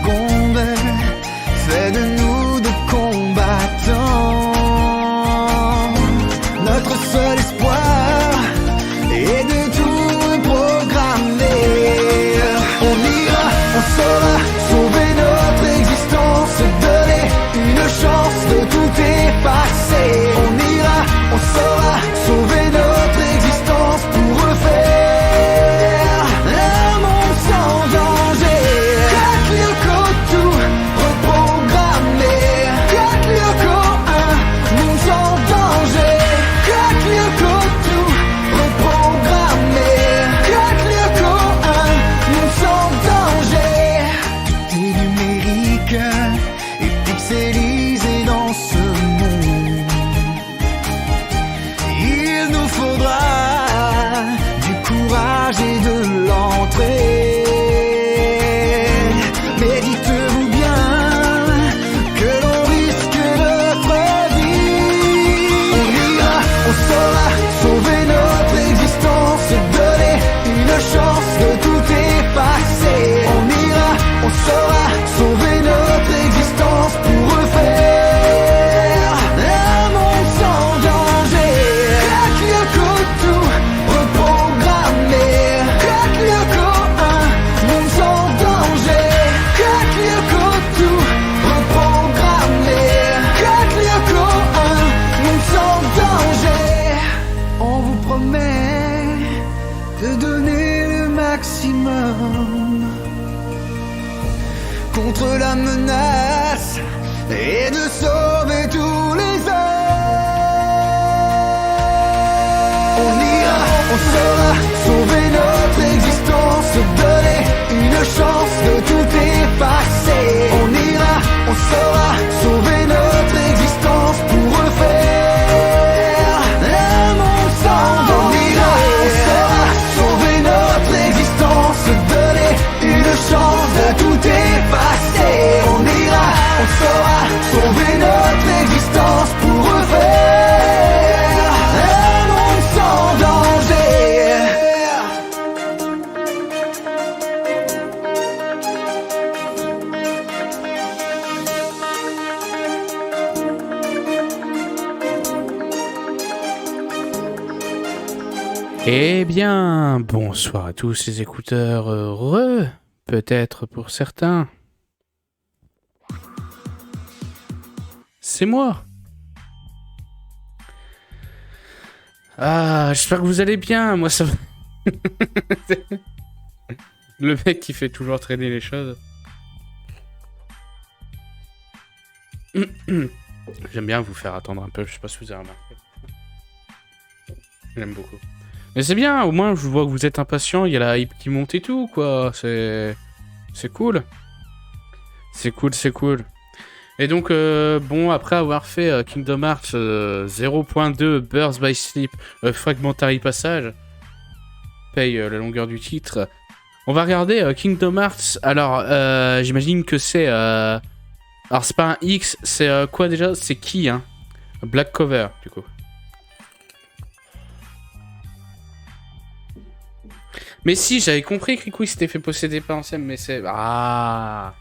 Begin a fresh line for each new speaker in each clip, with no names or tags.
succombe, fait de nous de combattants. Notre seul espoir est de tout reprogrammer. On ira, on saura sauver notre existence, donner une chance de tout effacer. On ira, on saura sauver notre existence pour refaire un monde sans danger. Kaklioko tout reprogrammer. Kaklioko un monde sans danger. Kaklioko tout reprogrammer. Kaklioko un monde sans danger. Tout est numérique et pixelisé dans ce monde. Il nous faudra du courage et de l'entrée. Mais dites-vous bien que l'on risque notre vie. On ira, on saura sauver notre existence, donner une chance de tout effacer. On ira, on saura sauver notre existence pour refaire un monde sans danger. Kaklioko tout reprogrammer. Kaklioko un monde sans danger. Kaklioko tout reprogrammer. Kaklioko un monde sans danger. On vous promet de donner le maximum contre la menace et de sauver tous les hommes. On ira, on saura sauver notre existence, donner une chance de tout effacer. On ira, on saura sauver notre existence pour refaire un monde sans danger. On ira, on saura sauver notre existence, donner une chance de tout effacer. On ira, on saura sauver notre existence pour refaire un monde sans danger.
Eh bien, bonsoir à tous les écouteurs heureux, peut-être pour certains. C'est moi. Ah, j'espère que vous allez bien, moi ça va. Le mec qui fait toujours traîner les choses. J'aime bien vous faire attendre un peu, je sais pas si vous avez remarqué. J'aime beaucoup. Mais c'est bien, au moins je vois que vous êtes impatient, il y a la hype qui monte et tout, quoi. C'est cool. C'est cool, c'est cool. Et donc, bon, après avoir fait Kingdom Hearts 0.2 Birth by Sleep Fragmentary Passage, paye la longueur du titre, on va regarder Kingdom Hearts. Alors, j'imagine que c'est... Alors, c'est pas un X, c'est quoi déjà? C'est qui, hein? Black Cover, du coup. Mais si, j'avais compris que Riku s'était fait posséder par Ansem, mais c'est... Ah,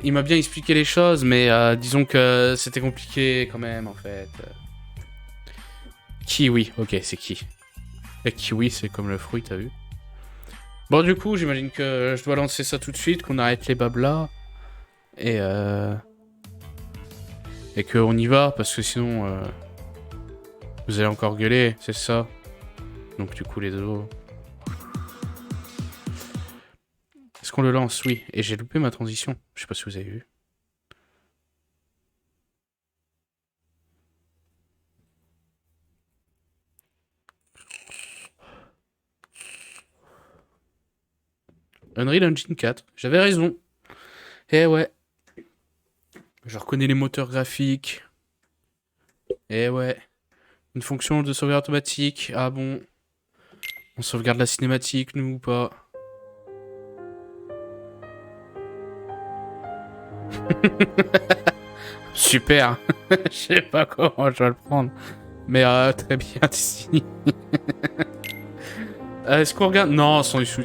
il m'a bien expliqué les choses, mais disons que c'était compliqué quand même, en fait. Kiwi, ok, c'est qui? Et kiwi, c'est comme le fruit, t'as vu? Bon, du coup, j'imagine que je dois lancer ça tout de suite, qu'on arrête les bablas. Et qu'on y va, parce que sinon... Vous allez encore gueuler, c'est ça? Donc du coup, les deux... Est-ce qu'on le lance? Oui. Et j'ai loupé ma transition. Je sais pas si vous avez vu. Unreal Engine 4. J'avais raison. Eh ouais. Je reconnais les moteurs graphiques. Eh ouais. Une fonction de sauvegarde automatique. Ah bon. On sauvegarde la cinématique, nous, ou pas? Super. Je sais pas comment je vais le prendre. Mais très bien, Disney. Est-ce qu'on regarde? Non, sans les sous.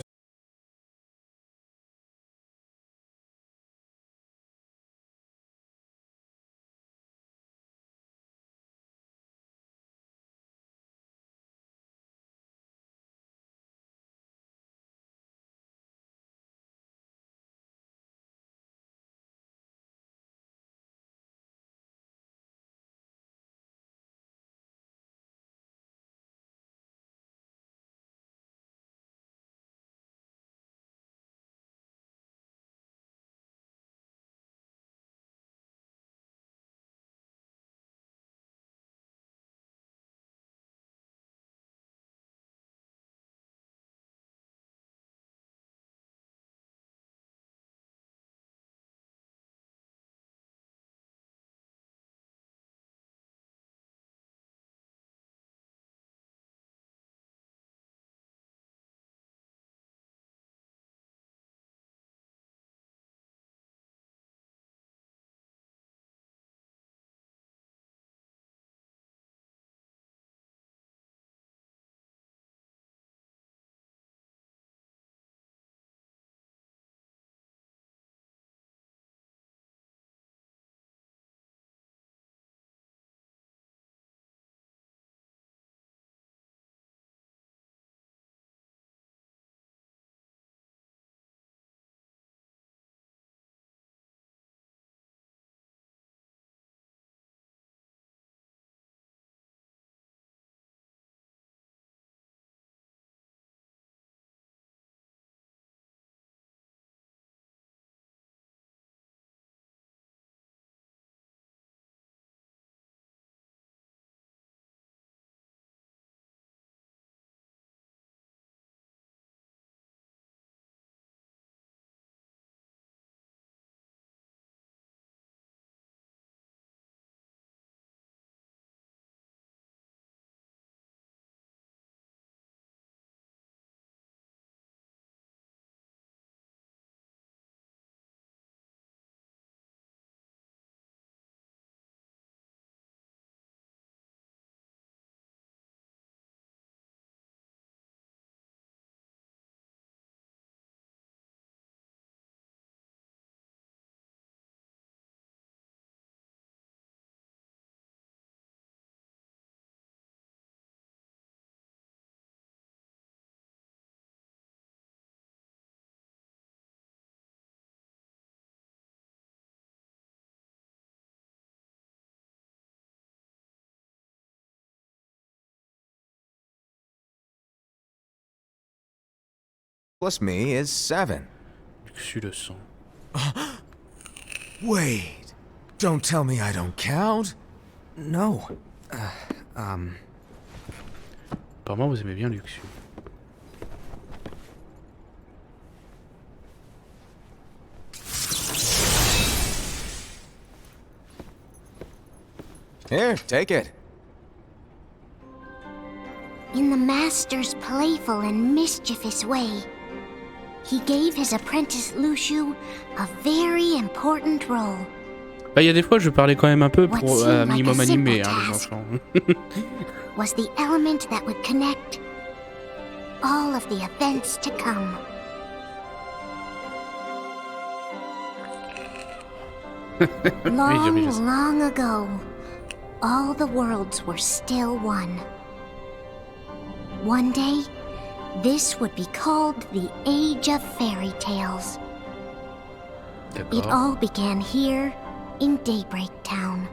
Plus me is 7.
Luxu le sang.
Wait. Don't tell me I don't count.
No.
Apparemment, vous aimez bien Luxu.
Here, take it.
In the master's playful and mischievous way, he gave his apprentice Luxu a very important role.
Bah, il y a des fois, je parlais quand même un peu
What
pour
seemed like
minimum
a
animé,
simple
hein, les
task.
enfants.
Was the element that would connect all of the events to come. Long, long ago, all the worlds were still one. One day, this would be called the Age of Fairy Tales. It
D'accord.
all began here in Daybreak Town.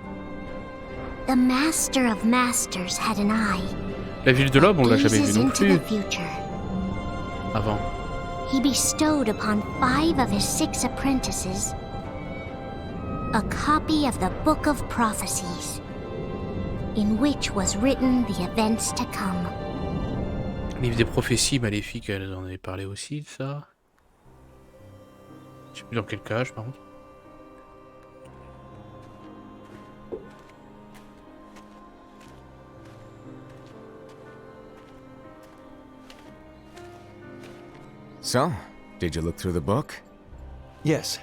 The Master of Masters had an eye.
La ville de l'Aube, on l'a jamais
Gazes
vue non
into
plus
the future.
avant.
He bestowed upon 5 of his 6 apprentices a copy of the Book of Prophecies, in which was written the events to come.
Livre des prophéties maléfiques, elles en avaient parlé aussi de ça. Je sais plus dans quel cage par contre.
So, did you look through the book?
Yes.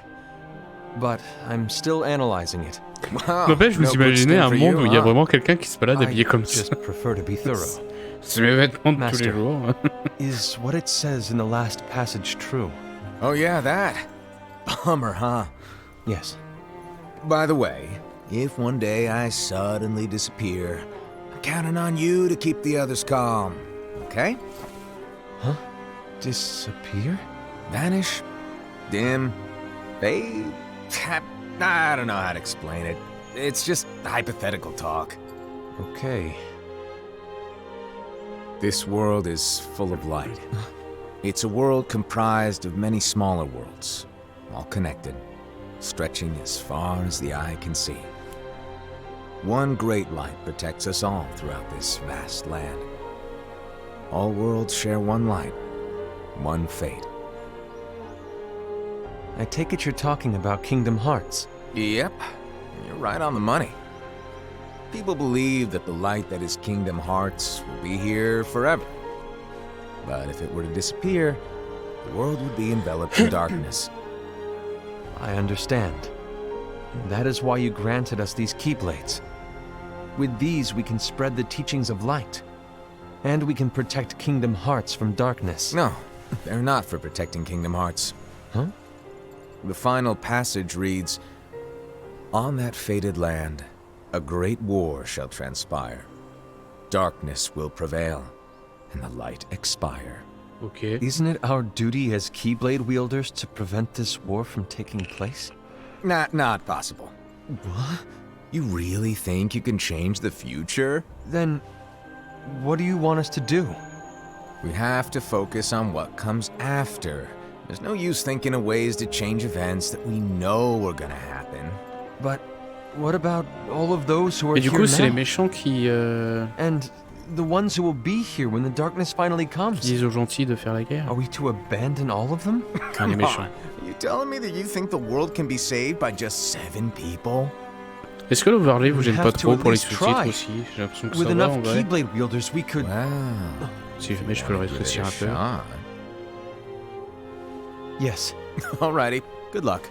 But I'm still analyzing it.
Wow,
N'empêche, vous
no good
imaginez
skin
un
for
monde
you,
où il y a
huh?
vraiment quelqu'un qui se balade
I
habillé comme ça.
just prefer to be thorough.
C'est mes vêtements de tous
Master.
les jours.
Is what it says in the last passage true?
Oh, yeah, that. Bummer, huh?
Yes.
By the way, if one day I suddenly disappear, I'm counting on you to keep the others calm, okay?
Huh? Disappear?
Vanish, dim, fade. I don't know how to explain it. It's just hypothetical talk.
Okay.
This world is full of light. It's a world comprised of many smaller worlds, all connected, stretching as far as the eye can see. One great light protects us all throughout this vast land. All worlds share one light, one fate.
I take it you're talking about Kingdom Hearts.
Yep, you're right on the money. People believe that the light that is Kingdom Hearts will be here forever. But if it were to disappear, the world would be enveloped in darkness.
I understand. That is why you granted us these Keyblades. With these, we can spread the teachings of light. And we can protect Kingdom Hearts from darkness.
No, they're not for protecting Kingdom Hearts.
Huh?
The final passage reads, "On that fated land, a great war shall transpire. Darkness will prevail, and the light expire."
Ok.
Isn't it our duty as Keyblade wielders to prevent this war from taking place?
Not possible.
What?
You really think you can change the future?
Then, what do you want us to do?
We have to focus on what comes after. There's no use thinking of ways to change events that we know are gonna happen.
But what about all of those who are
Et du
here
coup, c'est les
now?
méchants qui
And the ones who will be here when the darkness finally comes?
disent aux gentils de faire la guerre.
Are we to abandon all of them?
Enfin, les méchants.
Are you telling me that you think the world can be saved by just 7 people?
Est-ce que l'overlay vous
We
gêne
have
pas
to
trop
at
pour les
least
sous-titres
try.
aussi? J'ai l'impression que
With
ça va en
enough
vrai.
Keyblade wielders, we could...
Wow.
Si jamais je peux le rétrécir un peu.
Yes.
Alrighty, good luck.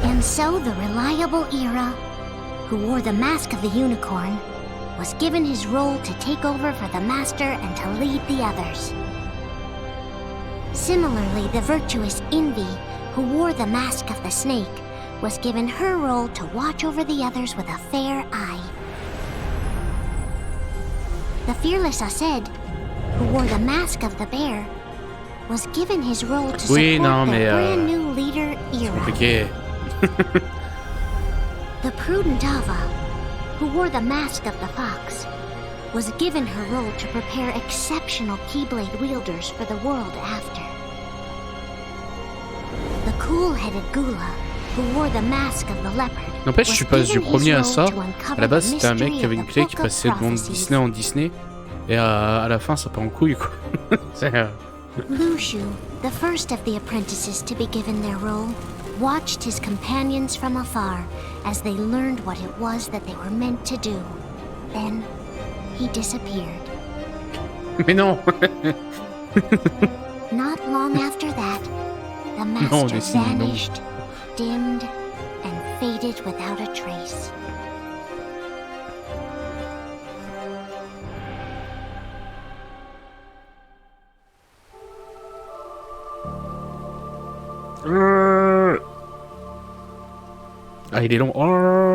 And so the reliable Era, who wore the mask of the unicorn, was given his role to take over for the Master and to lead the others. Similarly, the virtuous Envy, who wore the mask of the snake, was given her role to watch over the others with a fair eye. The fearless Aced, who wore the mask of the bear, was given his role to
Oui,
support
non,
their
mais,
brand new leader, Era.
Compliqué.
The prudent Ava, who wore the mask of the fox, was given her role to prepare exceptional Keyblade wielders for the world after. The cool-headed Gula, who wore the mask of the leopard,
N'empêche, je suis pas du premier à ça. À la base, c'était un mec
mystery
qui avait
of
une
the
clé qui
Book of
passait de monde
Prophecies.
Disney en Disney. Et à la fin, ça part en couille, quoi. C'est,
Lushu, the first of the apprentices to be given their role, watched his companions from afar as they learned what it was that they were meant to do. Then, he disappeared.
Mais non.
Not long after that, the
Non,
master
décide, non.
vanished, dimmed, and faded without a trace.
Ah, il est long.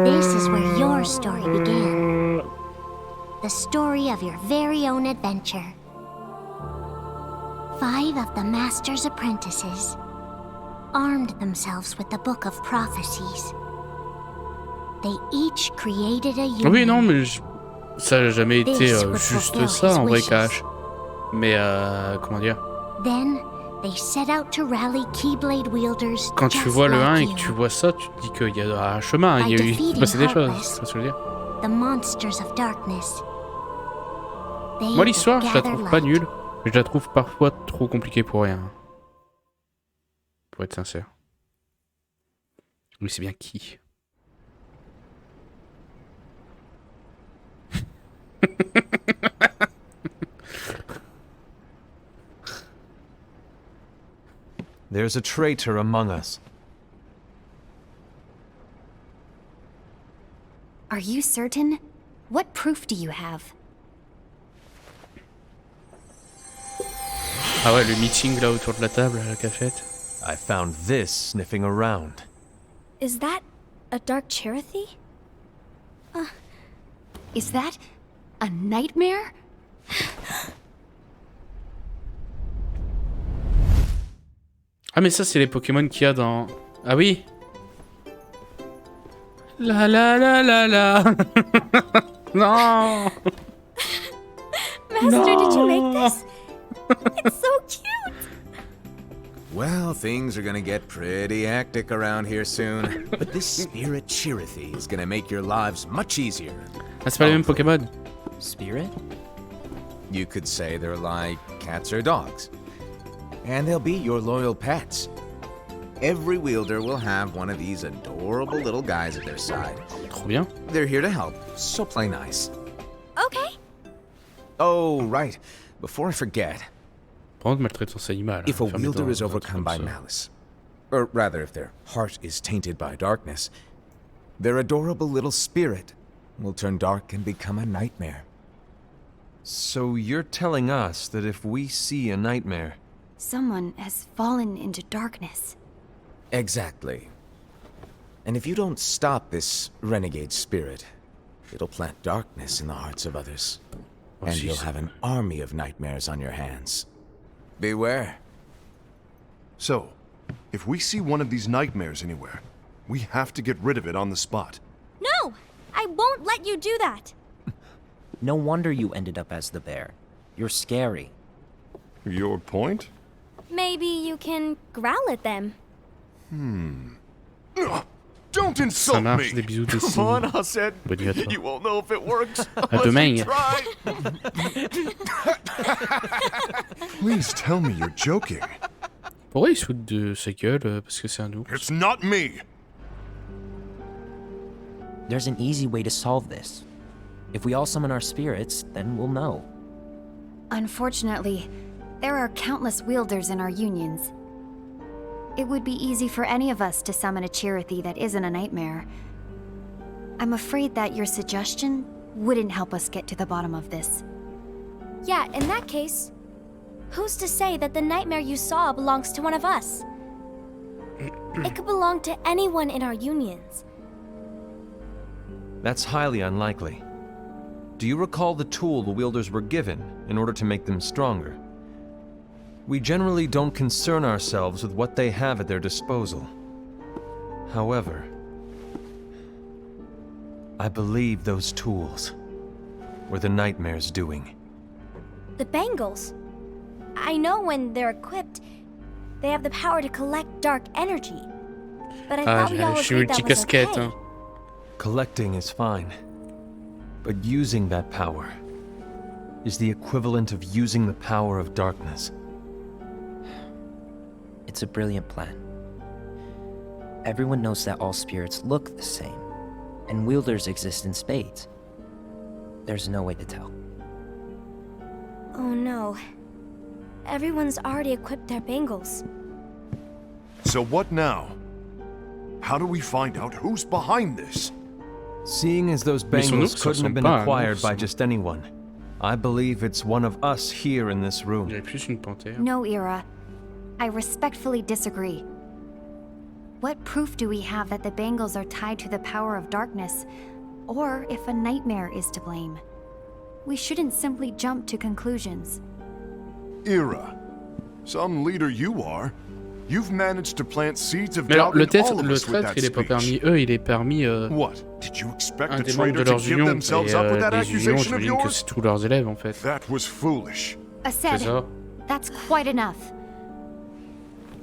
This is where your story began. The story of your very own adventure. 5 of the Master's apprentices armed themselves with the Book of Prophecies. They each created a union.
Oui, non, mais ça n'a jamais été
This would
juste
fulfill
ça
his
en vrai,
wishes.
Cash. Mais comment dire?
Then they set out to rally Keyblade wielders.
Quand tu
just
vois le 1 et
like
que
you.
tu vois ça, tu te dis qu'il y a un chemin, il y a eu
defeating
passé des choses.
Heartless.
Tu vois ce que je veux dire?
The monsters of darkness. They
Moi, l'histoire, je la
would
trouve
gather
pas
light.
nulle, mais je la trouve parfois trop compliquée pour rien. Pour être sincère. Oui, c'est bien qui?
There's a traitor among us.
Are you certain? What proof do you have?
Ah ouais, le meeting là autour de la table à la cafette.
I found this sniffing around.
Is that a dark Cherothy?
Is that a nightmare?
Ah mais ça c'est les Pokémon qu'il y a dans... Ah oui. La la la la la. Non.
Master, did you make this? It's so cute!
Well, things are gonna get pretty hectic around here soon. But this spirit Cherothy is gonna make your lives much easier.
Ah c'est pas les mêmes Pokémon.
Spirit?
You could say they're like cats or dogs. And they'll be your loyal pets. Every wielder will have one of these adorable little guys at their side.
Trop bien.
They're here to help, so play nice.
Okay.
Oh, right. Before I forget,
Par contre, maltraitance animale.
if a
Fermez-toi,
wielder is
un truc
overcome by
comme ça.
malice, or rather if their heart is tainted by darkness, their adorable little spirit will turn dark and become a nightmare.
So you're telling us that if we see a nightmare,
Someone has fallen into darkness.
Exactly. And if you don't stop this renegade spirit, it'll plant darkness in the hearts of others.
Oh,
And you'll
jeez.
have an army of nightmares on your hands. Beware.
So, if we see one of these nightmares anywhere, we have to get rid of it on the spot.
No! I won't let you do that!
No wonder you ended up as the bear. You're scary.
Your point?
Maybe you can growl at them.
Don't
Ça
insult
marche, des
me!
bisous, des
Come on,
signes.
Hassan.
Bonne nuit à toi.
You won't know if it works
À
unless
demain.
we try. Please tell me you're joking.
Pourquoi il se fout de sa gueule parce que c'est un ours?
It's not me.
There's an easy way to solve this. If we all summon our spirits, then we'll know.
Unfortunately, there are countless wielders in our unions. It would be easy for any of us to summon a Cherothy that isn't a nightmare. I'm afraid that your suggestion wouldn't help us get to the bottom of this.
Yeah, in that case, who's to say that the nightmare you saw belongs to one of us? It could belong to anyone in our unions.
that's highly unlikely. Do you recall the tool the wielders were given in order to make them stronger? We generally don't concern ourselves with what they have at their disposal. However, I believe those tools were the nightmare's doing.
The bangles. I know when they're equipped, they have the power to collect dark energy. But I
Ah,
thought we all
je suis
agreed that was
multicasquette.
okay.
Hein.
Collecting is fine, but using that power is the equivalent of using the power of darkness.
It's a brilliant plan. Everyone knows that all spirits look the same, and wielders exist in spades. There's no way to tell.
Oh no. Everyone's already equipped their bangles.
So what now? How do we find out who's behind this?
Seeing as those
Mais son
bangles
ours
couldn't have been
ressemble pas à un
acquired
ours.
by just anyone, I believe it's one of us here in this
Il y
room.
avait plus une panthère.
No, Ira. I respectfully disagree. What proof do we have that the bangles are tied to the power of darkness, or if a nightmare is to blame? We shouldn't simply jump to conclusions.
Ira. Some leader you are. You've managed to plant seeds of
Mais alors,
doubt
le
in
traître,
all of
le
us with
traître,
that
il est pas
speech.
permis eux, il est permis
What? Did you expect
un
a
des membres
traitor
de
to
leurs
give
unions.
themselves
Et
up with that
les unions,
accusation of
j'imagine que
yours?
c'est tous leurs élèves en fait.
That was foolish.
I
C'est
said,
ça.
that's quite enough.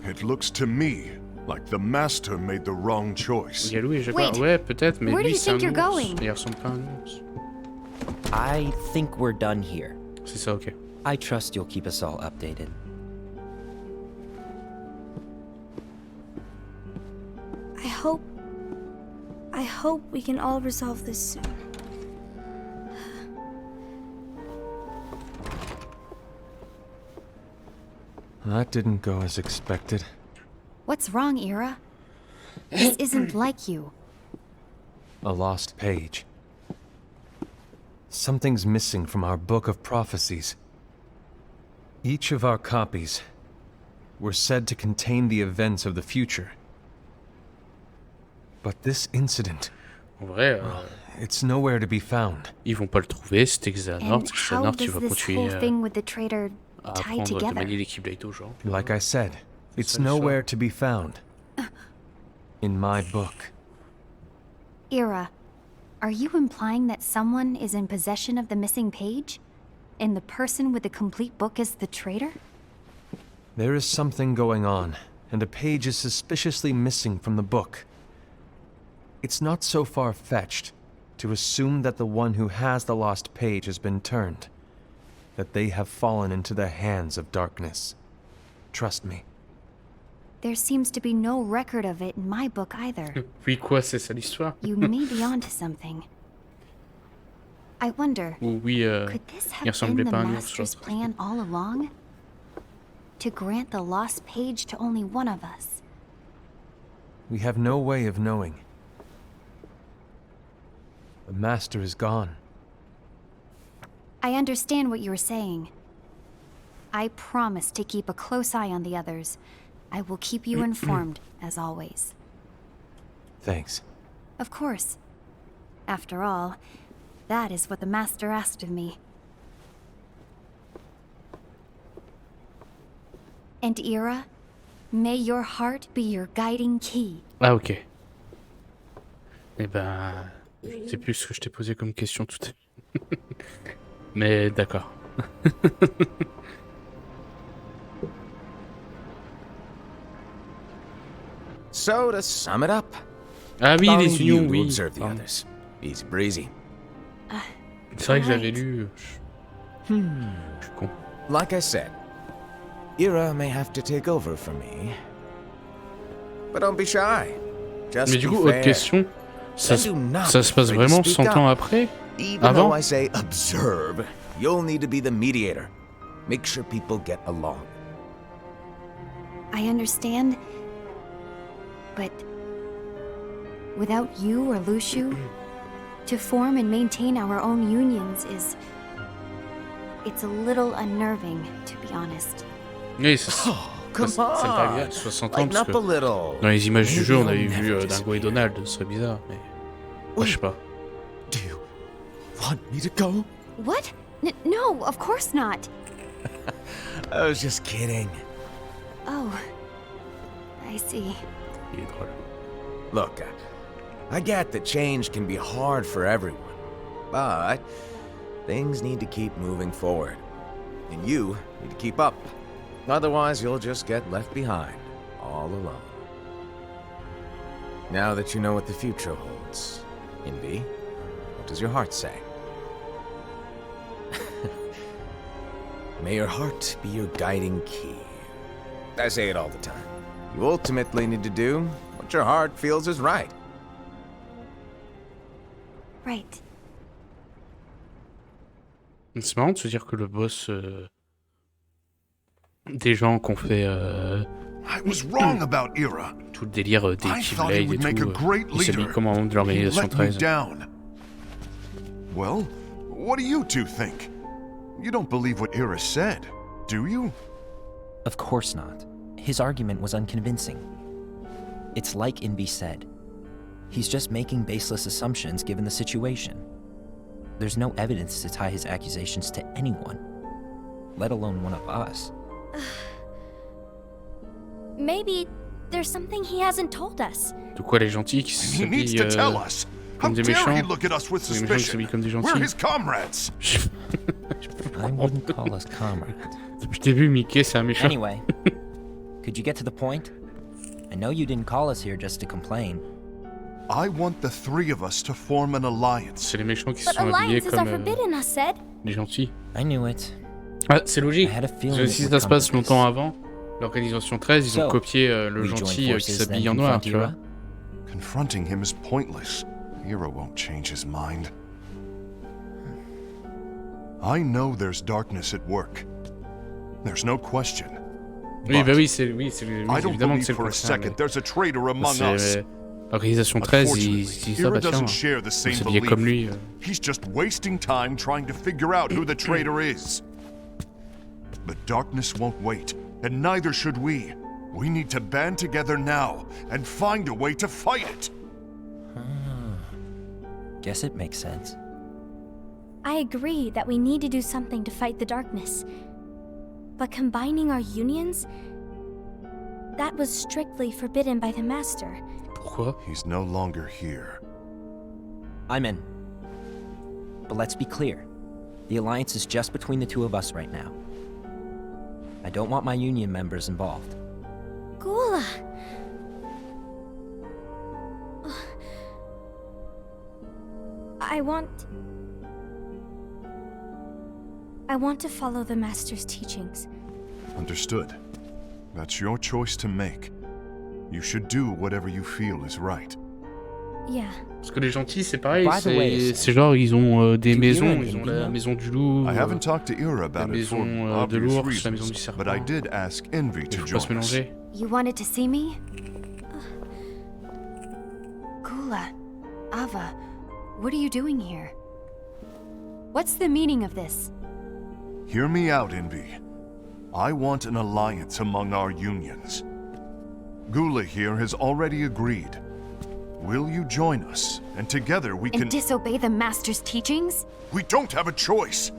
It looks to me like the master made the wrong choice.
Galou et Jaguar.
Wait.
Ouais, peut-être, mais
Where do
lui
you
c'est un
think you're
ours.
going?
Il ressemble pas à un ours.
I think we're done here.
C'est ça, ok.
I trust you'll keep us all updated.
I hope we can all resolve this soon.
That didn't go as expected.
What's wrong, Ira? This isn't like you.
A lost page. Something's missing from our book of prophecies. Each of our copies were said to contain the events of the future. But this incident,
En vrai,
it's nowhere to be found.
ils vont pas le trouver, cet Xehanort.
And how
Xehanort, tu
does
vas
this
continuer
whole thing with the traitor
à
tie
apprendre de
together?
manier les Keyblade aux gens.
Like I said, it's
ça, l'histoire.
nowhere to be found. In my book.
Ira, are you implying that someone is in possession of the missing page? And the person with the complete book is the traitor?
There is something going on, and a page is suspiciously missing from the book. It's not so far-fetched to assume that the one who has the lost page has been turned, that they have fallen into the hands of darkness. Trust me.
There seems to be no record of it in my book either.
Puis quoi, c'est ça l'histoire?
You may be onto something. I wonder,
Ou oui,
could this
il
have been
ressemblait
the
pas à un ours,
Master's
l'autre.
plan all along? To grant the lost page to only one of us?
We have no way of knowing. The Master is gone.
I understand what you were saying. I promise to keep a close eye on the others. I will keep you informed, as always.
Thanks.
Of course. After all, that is what the Master asked of me. And Ira, may your heart be your guiding key.
Ah, ok. Eh ben, je sais plus ce que je t'ai posé comme question tout à l'heure. Mais d'accord.
So, to sum it up,
Ah oui,
allowing
les
you
unions,
to
oui.
observe the
Pardon.
others. Easy breezy.
C'est vrai que j'avais
Right.
lu. Je suis con.
Like I said, Ira may have to take over for me. But don't be shy. Just
Mais du
be
coup, autre
fair.
question. Ça,
And do not
ça se passe
be afraid to
vraiment
speak
100 ans
up.
après?
Even
Avant?
though I say observe, you'll need to be the mediator. Make sure people get along.
I understand. But without you or Luciu, to form and maintain our own unions is... It's a little unnerving, to be honest.
Oui, ça,
Come
ça me paraît
on!
bien, 60 ans,
Lighten
parce
up
que
a little.
dans les images du
Maybe
jeu, on
I'll
avait
never
vu Dingo et
disappear.
Donald, ce serait bizarre, mais... Ouais, je sais pas.
Do you want me to go?
What? No, of course not.
I was just kidding.
Oh, I see.
Il est drôle.
Look, I get that change can be hard for everyone, but things need to keep moving forward. And you need to keep up. Otherwise, you'll just get left behind, all alone. Now that you know what the future holds, Invi, what does your heart say? May your heart be your guiding key. I say it all the time. You ultimately need to do what your heart feels is right.
Right.
C'est marrant de se dire que le boss... des gens qui ont fait
I was wrong about Ira.
tout le délire des
I thought he
Keyblade et
would make a
tout,
great
il s'est mis
leader.
comme membre de
He
l'organisation
let me
13.
down. Well, what do you two think? You don't believe what Ira said, do you?
Of course not. His argument was unconvincing. It's like Invi said. He's just making baseless assumptions given the situation. There's no evidence to tie his accusations to anyone, let alone one of us.
Maybe there's something he hasn't told us.
De quoi les gentils qui
He needs
s'habillent
to tell us. How
comme des
dare he
méchants?
look at us with
Les méchants qui
suspicion?
s'habillent comme des
We're
gentils.
his comrades.
I wouldn't call us comrades.
Depuis le début, Mickey, c'est un méchant.
Anyway, could you get to the point? I know you didn't call us here just to complain.
I want the three of us to form an alliance.
C'est les méchants qui se
But
sont habillés
alliances are
comme
forbidden, us said.
les gentils.
I knew it.
Ah, c'est logique.
I had a
Parce
feeling
que
it
si
would
ça se
come
passe
to this.
longtemps avant, l'organisation 13, ils ont
So,
copié le
We join
gentil qui
forces,
s'habille
then
en noir,
confront
tu vois.
Ira?
Confronting him is pointless. Ira won't change his mind. I know there's darkness at work. There's no question.
Oui, bah
But
oui, c'est
I don't
évidemment que
believe
c'est le
for a
concert.
second there's a traitor among us.
C'est l'organisation 13, ils se disent ah
Ira
bah tiens,
doesn't
on
share the same
s'habillait comme lui.
belief. He's just wasting time trying to figure out who the traitor is. The darkness won't wait, and neither should we. We need to band together now and find a way to fight it.
Guess it makes sense.
I agree that we need to do something to fight the darkness. But combining our unions? That was strictly forbidden by the Master.
Pourquoi?
He's no longer here.
I'm in. But let's be clear. The alliance is just between the two of us right now. I don't want my union members involved.
Gula! I want to follow the Master's teachings.
Understood. That's your choice to make. You should do whatever you feel is right.
Yeah.
Parce que les gentils, c'est pareil,
By the way,
c'est genre ils ont des
do
maisons,
you
ils ont
know
la maison du loup,
I haven't talked to Ira
la
about it for
maison de
obvious
l'ours, la maison du
reasons, but I
serpent.
did ask Envy
Il
to
faut pas se
join us.
mélanger.
You wanted to see me? Gula, Ava, what are you doing here? What's the meaning of this?
Hear me out, Envy. I want an alliance among our unions. Gula here has already agreed. Will you join us? And together we
And
can...
disobey the Master's teachings?
We don't have a choice!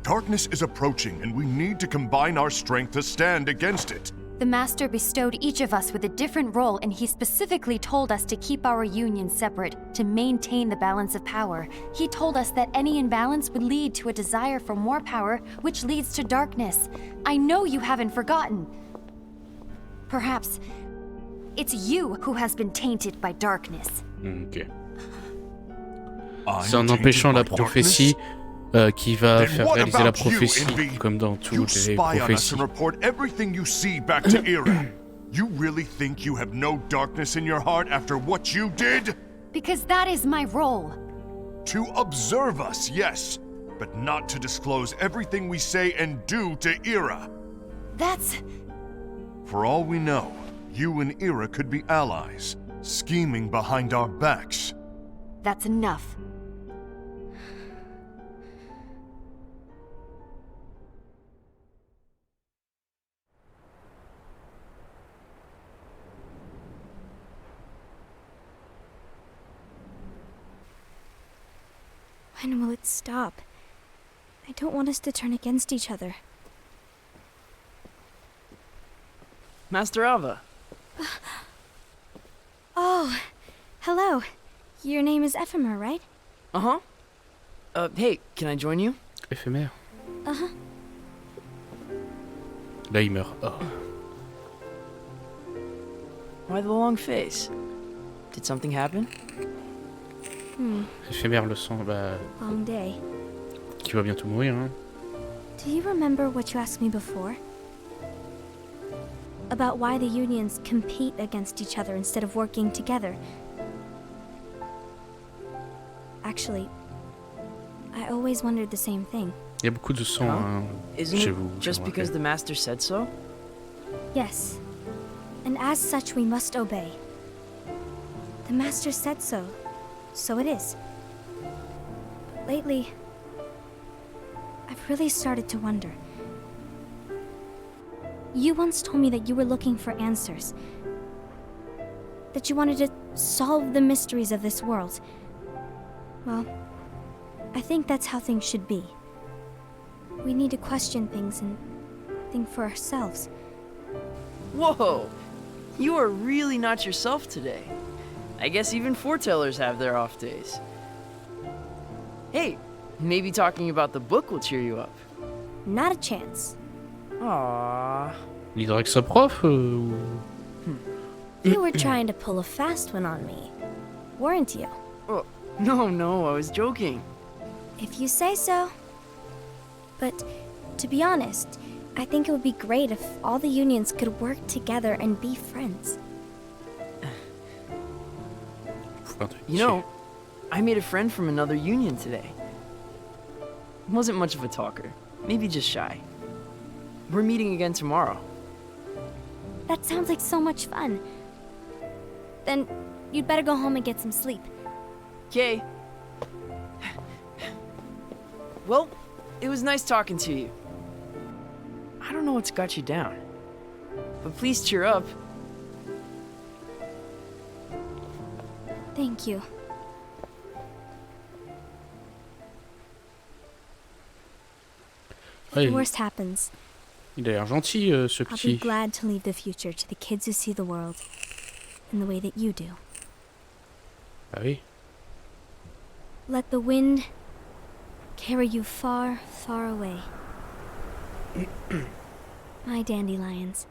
Darkness is approaching, and we need to combine our strength to stand against it.
The Master bestowed each of us with a different role, and he specifically told us to keep our union separate, to maintain the balance of power. He told us that any imbalance would lead to a desire for more power, which leads to darkness. I know you haven't forgotten. Perhaps it's you who has been tainted by darkness.
Ok.
I'm
C'est en
tainted
empêchant la
by
prophétie qui va
Then
faire
what
réaliser la
about you,
prophétie,
Envy?
comme dans
You
toutes les
spy on us
prophéties.
and report everything you see back to Ira. You really think you have no darkness in your heart after what you did?
Because that is my role.
To observe us, yes, but not to disclose everything we say and do to Ira.
That's...
For all we know, you and Ira could be allies, scheming behind our backs.
that's enough.
When will it stop? I don't want us to turn against each other.
Master Ava.
Oh, hello. Your name is Ephemer, right?
Uh-huh. Hey, can I join you?
Éphémère.
Uh-huh.
Là, il meurt. Oh.
Why the long face? Did something happen?
Éphémère le sang, bah,
Long day.
qui va bientôt mourir. Hein.
Do you remember what you asked me before? About why the unions compete against each other instead of working together. Actually, I always wondered the same thing.
Il y a beaucoup de sang hein,
Isn't
chez
it
vous. je
just
me
because
rappelle.
the Master said so?
Yes. And as such, we must obey. The Master said so, so it is. But lately, I've really started to wonder. You once told me that you were looking for answers. That you wanted to solve the mysteries of this world. Well, I think that's how things should be. We need to question things and think for ourselves.
Whoa! You are really not yourself today. I guess even foretellers have their off days. Hey, maybe talking about the book will cheer you up.
Not a chance.
Aww.
Il dirait que sa prof ou...
You were trying to pull a fast one on me, weren't you?
Oh, no, I was joking.
If you say so. But to be honest, I think it would be great if all the unions could work together and be friends.
You know, I made a friend from another union today. Wasn't much of a talker, maybe just shy. We're meeting again tomorrow.
That sounds like so much fun. Then you'd better go home and get some sleep.
Okay. Well, it was nice talking to you. I don't know what's got you down, but please cheer up.
Thank you. If
Ouais,
the worst happens,
il a l'air gentil, ce
I'll be
petit.
glad to leave the future to the kids who see the world in the way that you do.
Ah oui.
Let the wind carry you far, far away. My dandelions.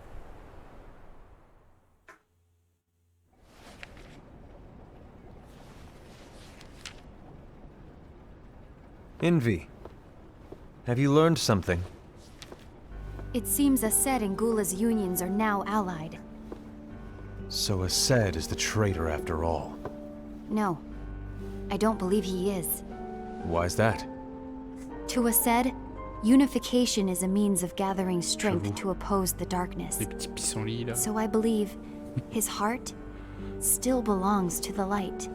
Envy. Have you learned something?
It seems Ased and Gula's unions are now allied.
So Ased is the traitor after all.
No, I don't believe he is.
Why's that?
To Ased, unification is a means of gathering strength
J'avoue.
to oppose the darkness.
Les petits pissenlits là.
So I believe his heart still belongs to the light.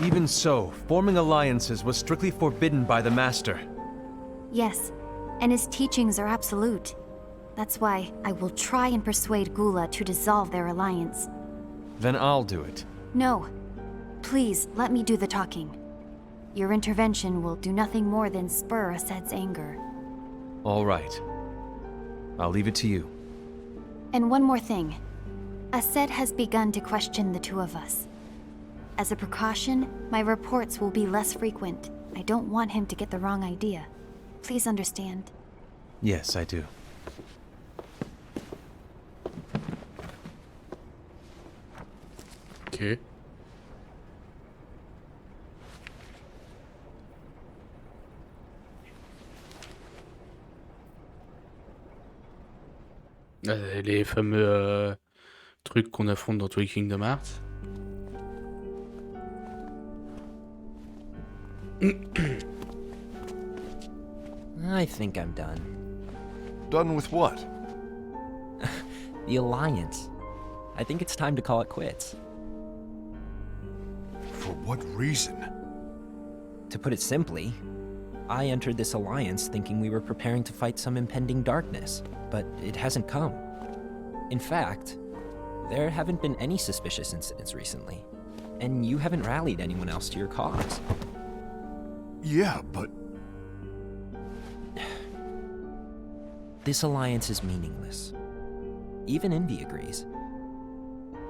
Even so, forming alliances was strictly forbidden by the Master.
Yes, and his teachings are absolute. That's why I will try and persuade Gula to dissolve their alliance.
Then I'll do it.
No. Please, let me do the talking. Your intervention will do nothing more than spur Ased's anger.
All right. I'll leave it to you.
And one more thing. Ased has begun to question the two of us. As a precaution, my reports will be less frequent. I don't want him to get the wrong idea. Please understand.
Yes, I do.
Ok. Les fameux trucs qu'on affronte dans tous les Kingdom Hearts.
I think I'm done.
Done with what?
The Alliance. I think it's time to call it quits.
For what reason?
To put it simply, I entered this alliance thinking we were preparing to fight some impending darkness, but it hasn't come. In fact, there haven't been any suspicious incidents recently, and you haven't rallied anyone else to your cause.
Yeah, but
This alliance is meaningless. Even Envy agrees.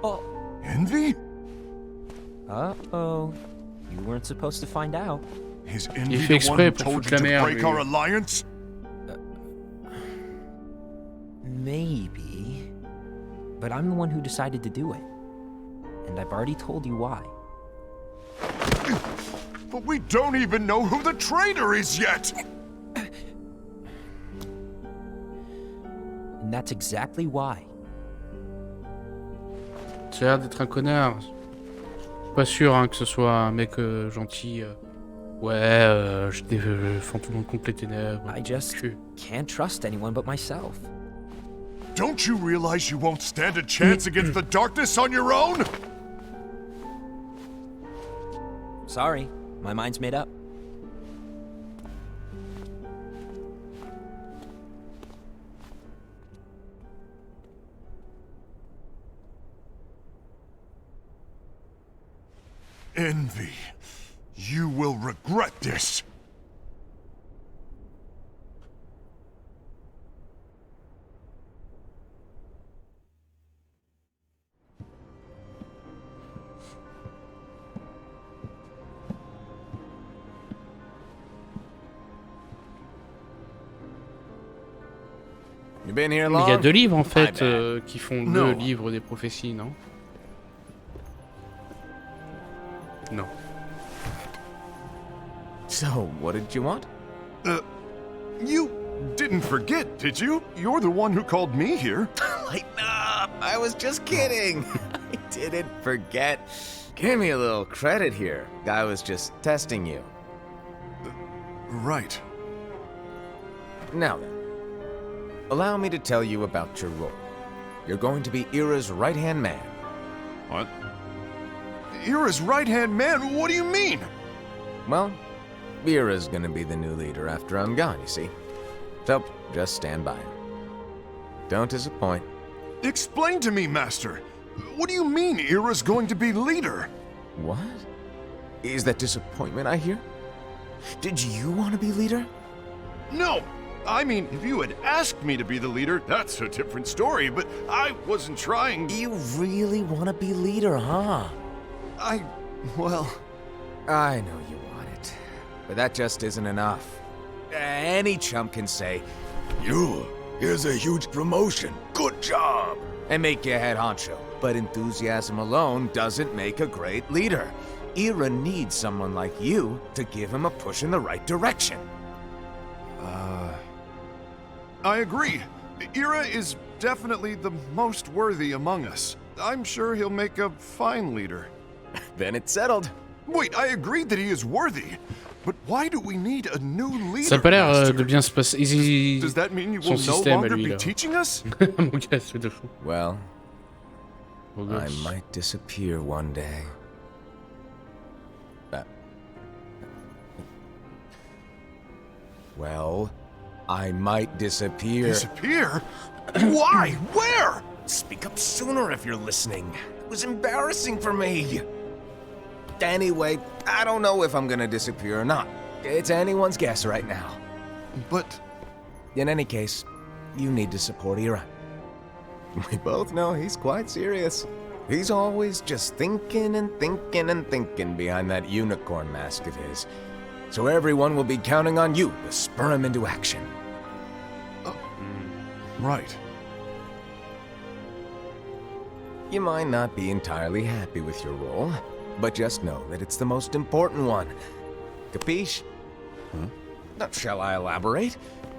Oh,
Envy?
uh-oh. You weren't supposed to find out.
Is
Il
Envy
fait
the one
exprès
who
pour
told
foutre
you
la
to
merde.
break our alliance?
Maybe. But I'm the one who decided to do it. And I've already told you why.
But we don't even know who the traitor is yet!
And that's exactly why.
Ça a l'air d'être un connard. Pas sûr hein, que ce soit un mec gentil. Ouais, je défends tout le monde contre les ténèbres.
I just can't trust anyone but myself.
Don't you realize you won't stand a chance against the darkness on your own?
Sorry, my mind's made up.
Envy, you will regret this.
You been here
Mais il y a
long?
2 livres en
My
fait
bad.
qui font
No.
le livre des prophéties, non? Non.
So, what did you want?
You didn't forget, did you? You're the one who called me here.
Lighten up! I was just kidding. I didn't forget. Give me a little credit here. I was just testing you.
Right.
Now then, allow me to tell you about your role. You're going to be Ira's right-hand man.
What? Ira's right-hand man? What do you mean?
Well, Ira's gonna be the new leader after I'm gone, you see. So, just stand by him. Don't disappoint.
Explain to me, Master. What do you mean Ira's going to be leader?
What? Is that disappointment I hear? Did you want to be leader?
No! I mean, if you had asked me to be the leader, that's a different story, but I wasn't trying.
You really want to be leader, huh?
Well...
I know you want it, but that just isn't enough. Any chump can say, here's a huge promotion, good job, and make you head honcho. But enthusiasm alone doesn't make a great leader. Ira needs someone like you to give him a push in the right direction.
I agree. Ira is definitely the most worthy among us. I'm sure he'll make a fine leader.
Then it's settled.
Wait, I agree that he is worthy. But why do we need a new leader,
Ça a pas l'air
Master?
de bien se passer.
Does that mean you
Son
will no
système à
longer
lui,
be
là.
teaching us?
Mon gars, c'est de fou.
Well,
Beau
I
gosse.
might disappear one day. Well, I might disappear.
Disappear? Why? Where?
Speak up sooner if you're listening. It was embarrassing for me. Anyway, I don't know if I'm gonna disappear or not. It's anyone's guess right now.
But...
In any case, you need to support Ira. We both know he's quite serious. He's always just thinking and thinking and thinking behind that unicorn mask of his. So everyone will be counting on you to spur him into action.
Right.
You might not be entirely happy with your role, but just know that it's the most important one. Capiche? Now, shall I elaborate?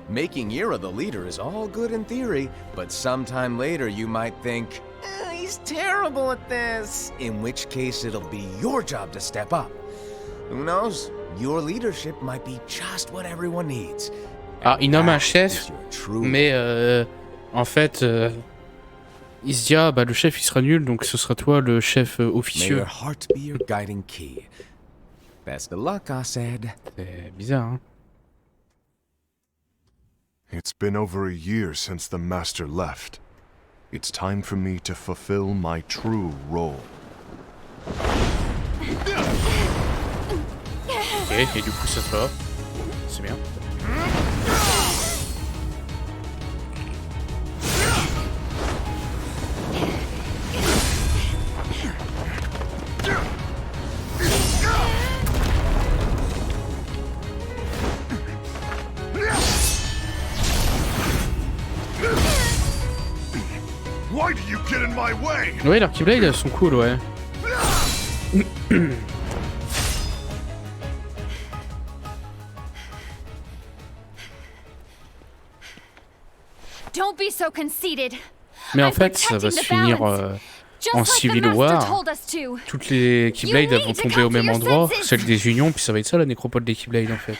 Making Ira the leader is all good in theory, but sometime later you might think, he's terrible at this. In which case it'll be your job to step up. Who knows? Your leadership might be just what everyone needs.
Ah, il nomme un
That
chef,
is your true
mais en fait, il se dit ah bah le chef il sera nul donc ce sera toi le chef
May
officieux.
your heart be your guiding key. Best of luck, I said.
C'est bizarre, hein.
It's been over a year since the Master left. It's time for me to fulfill my true role.
Ok, et du coup ça se va. C'est bien.
Why do you get in my way?
Ouais, leurs Keyblades elles sont cool, ouais.
Don't be so conceited.
Mais en fait, ça va se finir en Civil War. Toutes les Keyblades elles vont tomber au même endroit, celle des Unions, puis ça va être ça la nécropole des Keyblades en fait.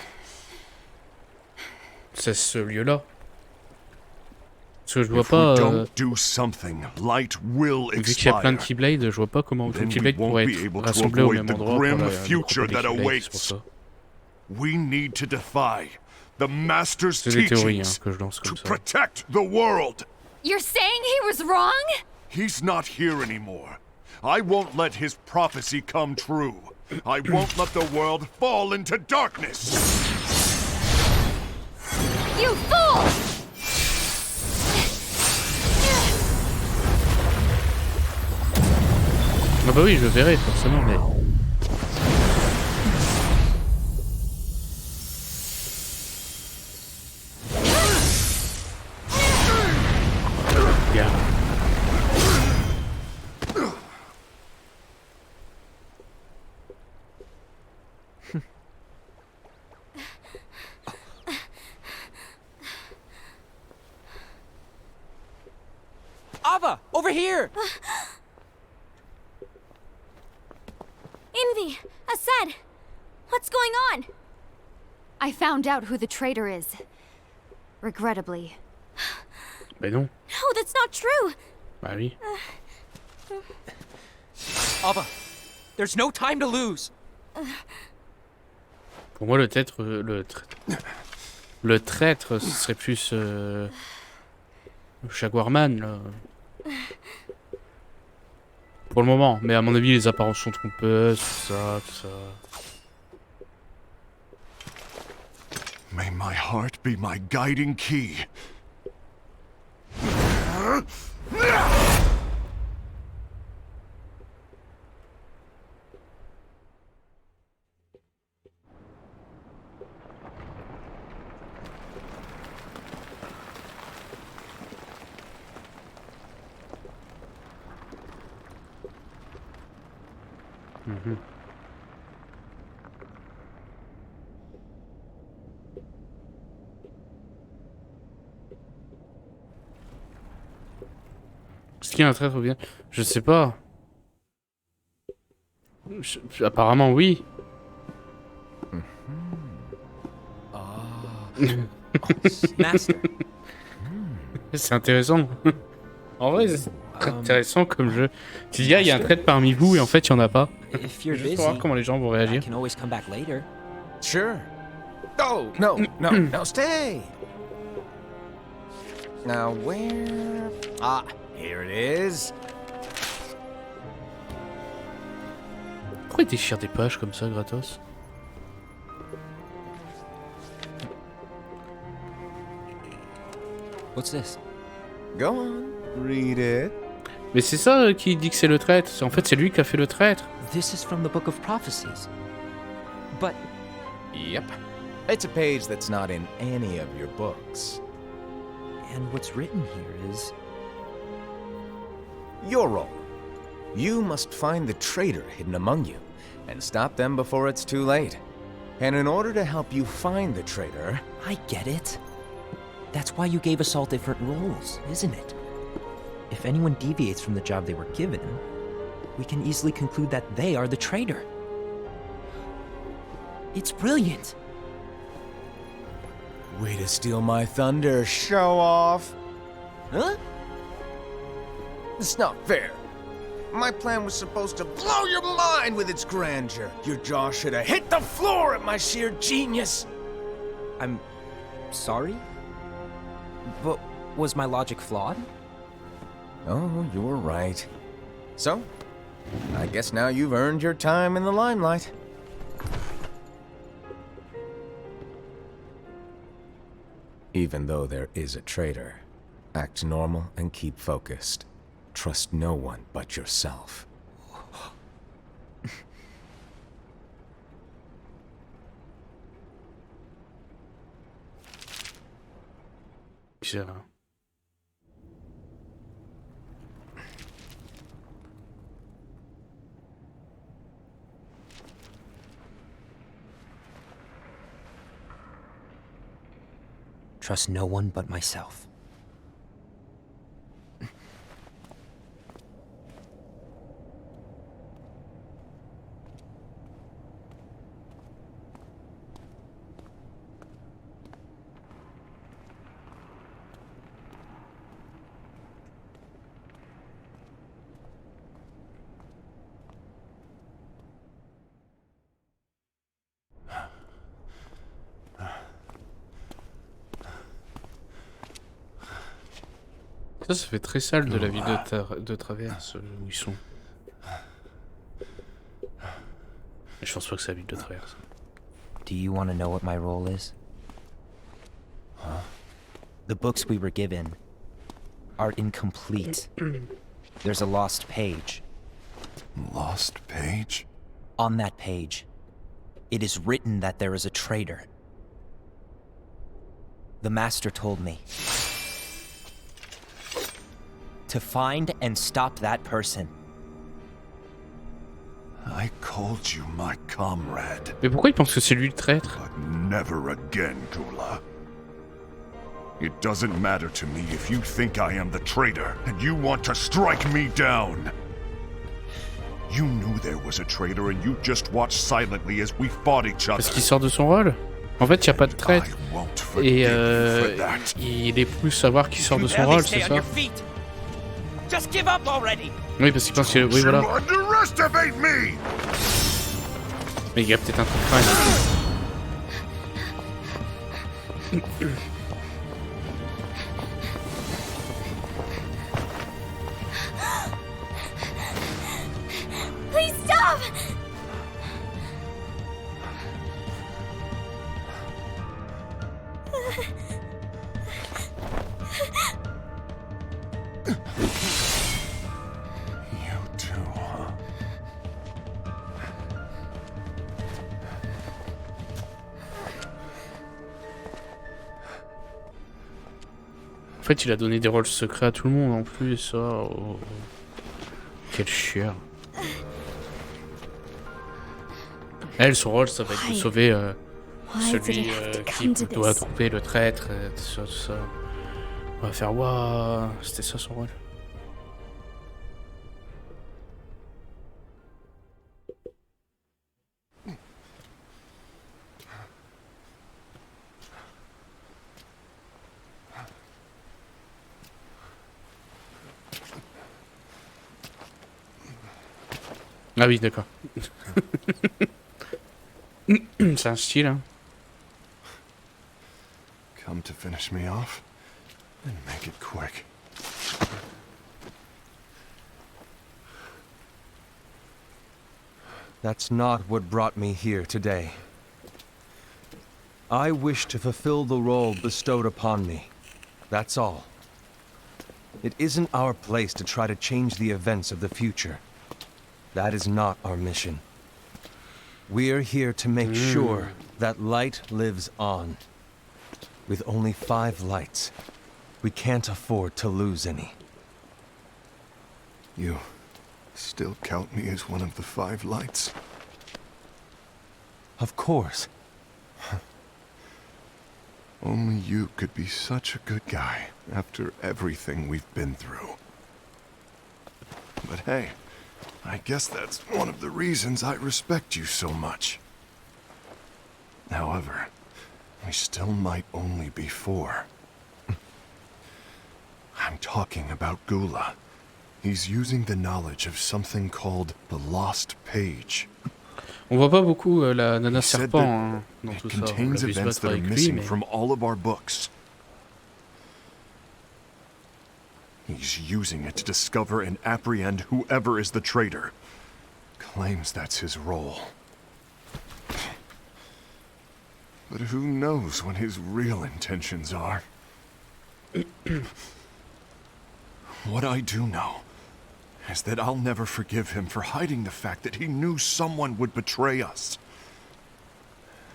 C'est ce lieu-là. Parce que je vois
If
pas.
we don't do something, light will
Vu qu'il y a plein de
expire.
Keyblades, je vois pas comment tous les
Then we
Keyblades
won't
pourraient
be
être
able to
rassemblés au
avoid
même
the
endroit pour
grim
la
future
nécropole des
that
Keyblades, c'est pour
awaits.
ça.
We need to defy the Master's
C'est des théories hein,
teachings
que je lance
to
comme ça.
protect the world.
You're saying he was wrong?
He's not here anymore. I won't let his prophecy come true. I won't let the world fall into darkness.
You fool!
Ah bah oui, je le verrai forcément, mais. Yeah.
Ava, over here!
Envy! Assad! What's going on?
I found out who the traitor is. Regrettably.
Bah non.
No, that's not true!
Bah oui.
Ava, there's no time to lose.
Pour moi, le traître, ce serait plus Jaguarman, là. Pour le moment, mais à mon avis, les apparences sont trompeuses, tout ça.
May my heart be my guiding key.
Est-ce qu'il y a un traître ou bien? Je sais pas. Apparemment, oui.
Master,
C'est intéressant. En vrai, c'est très intéressant comme jeu. Tu dis, ah, il y a un traître parmi vous et en fait, il y en a pas.
if you're
Juste
busy,
pour voir comment les gens vont
I
réagir.
can always come back later.
Sure. Oh, no, stay. Now, where? Ah, here it is.
Pourquoi il déchire des pages comme ça, gratos?
What's this?
Go on, read it.
Mais c'est ça qui dit que c'est le traître. En fait, c'est lui qui a fait le traître.
This is from the Book of Prophecies. But
Yep. It's a page that's not in any of your books.
and what's written here is
Your role. You must find the traitor hidden among you and stop them before it's too late. And in order to help you find the traitor,
I get it. That's why you gave us all different roles, isn't it? If anyone deviates from the job they were given, we can easily conclude that they are the traitor. It's brilliant.
way to steal my thunder, show off. Huh? It's not fair. My plan was supposed to blow your mind with its grandeur. Your jaw should have hit the floor at my sheer genius.
I'm sorry? But was my logic flawed?
Oh, you were right. So, I guess now you've earned your time in the limelight. Even though there is a traitor, act normal and keep focused. Trust no one but yourself.
Bizarre.
Trust no one but myself.
Ça fait très sale de la ville de Traverse où ils sont. Je pense pas que c'est la ville de Traverse.
Do you want to know what my role is? The books we were given are incomplete. There's a lost page.
Lost page?
On that page, it is written that there is a traitor. The Master told me to find and stop that person.
I called you my comrade.
Mais pourquoi il pense que c'est lui le traître?
But never again, Gula. It doesn't matter to me if you think I am the traitor and you want to strike me down. You knew there was a traitor and you just watched silently as we fought each other.
Parce qu'il sort de son rôle? En fait, il n'y a pas de traître.
I won't
Et
forgive you for that.
il est plus savoir qu'il sort de son rôle, c'est ça?
Just give up already.
Oui, parce qu'il pense que... Oui, voilà.
You underestimate me!
Mais il y a peut-être un truc fine.
Please stop!
You too, huh?
En fait, il a donné des rôles secrets à tout le monde en plus, ça. Oh. Quel chieur. Elle, son rôle, ça va être de sauver celui qui doit tromper le traître, tout ça, tout ça. On va faire waouh, c'était ça son rôle. Ah oui, d'accord. C'est un style, hein.
Come to finish me off, and make it quick.
That's not what brought me here today. I wish to fulfill the role bestowed upon me. That's all. It isn't our place to try to change the events of the future. That is not our mission. We're here to make sure that light lives on. With only 5 lights, we can't afford to lose any.
You still count me as one of the 5 lights?
Of course.
Only you could be such a good guy after everything we've been through. But hey, I guess that's one of the reasons I respect you so much. However, we still might only be 4. I'm talking about Gula. He's using the knowledge of something called the Lost Page.
On voit pas beaucoup la nana
He said
serpent
that
hein, dans
it
tout ça. On
contains
l'a vu se
events
battre
that are
avec lui,
missing
mais...
from all of our books. He's using it to discover and apprehend whoever is the traitor. Claims that's his role. But who knows what his real intentions are? What I do know is that I'll never forgive him for hiding the fact that he knew someone would betray us.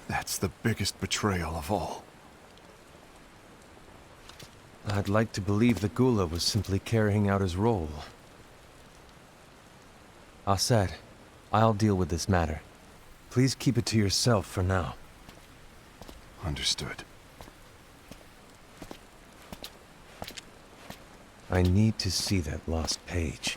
That's the biggest betrayal of all.
I'd like to believe that Gula was simply carrying out his role. Aset, I'll deal with this matter. Please keep it to yourself for now.
Understood.
I need to see that lost page.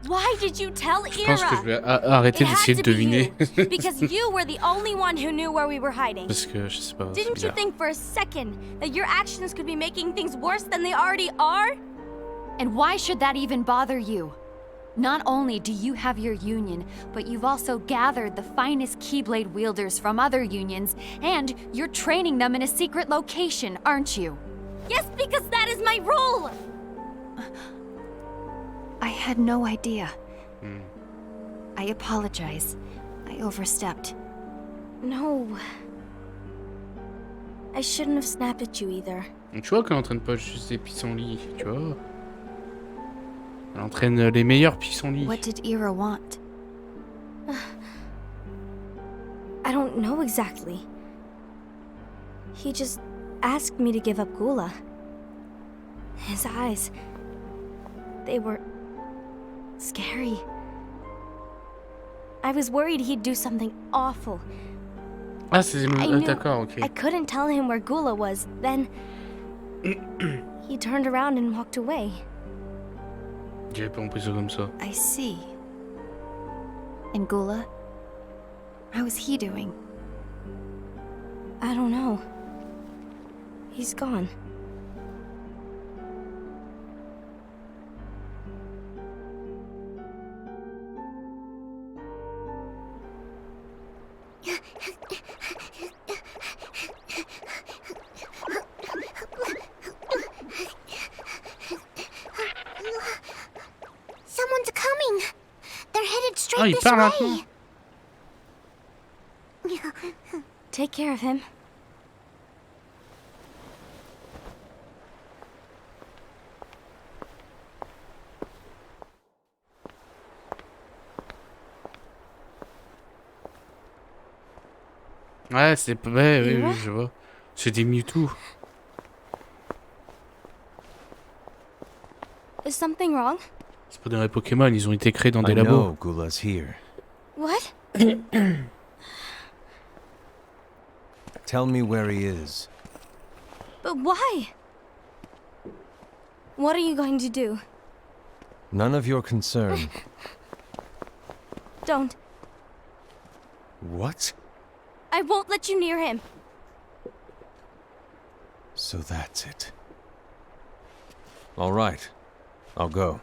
Why did you tell
Je pense que je
Ira?
vais arrêter
It had
d'essayer de
to be
deviner.
you, because you were the only one who knew where we were hiding.
Parce que je sais pas, c'est
Didn't you
bizarre.
think for a second that your actions could be making things worse than they already are?
And why should that even bother you? Not only do you have your union, but you've also gathered the finest Keyblade wielders from other unions, and you're training them in a secret location, aren't you?
Yes, because that is my role!
I had no idea. I apologize. I overstepped.
No. I shouldn't have snapped at you either.
Donc, tu vois qu'elle entraîne pas juste des pissenlits, tu vois. Elle entraîne les meilleurs pissenlits.
What did Ira want?
I don't know exactly. He just asked me to give up Gula. His eyes, they were scary. I was worried he'd do something awful.
Ah, c'est... d'accord, ok.
I couldn't tell him where Gula was. Then he turned around and walked away.
J'avais pas compris ça comme ça.
I see. And Gula? How is he doing?
I don't know. He's gone.
Someone's coming. They're headed
Ah,
straight
il
this
parle
way.
maintenant.
Take care of him.
Ouais, ouais, oui,
vois?
oui, je vois. C'est des Mewtwo.
Is something wrong?
C'est pas des Pokémon, ils ont été créés dans
I
des labos.
know Gula's here.
What?
Tell me where he is.
But why? What are you going to do?
None of your concern.
Don't.
What?
I won't let you near him.
So that's it. All right. I'll go.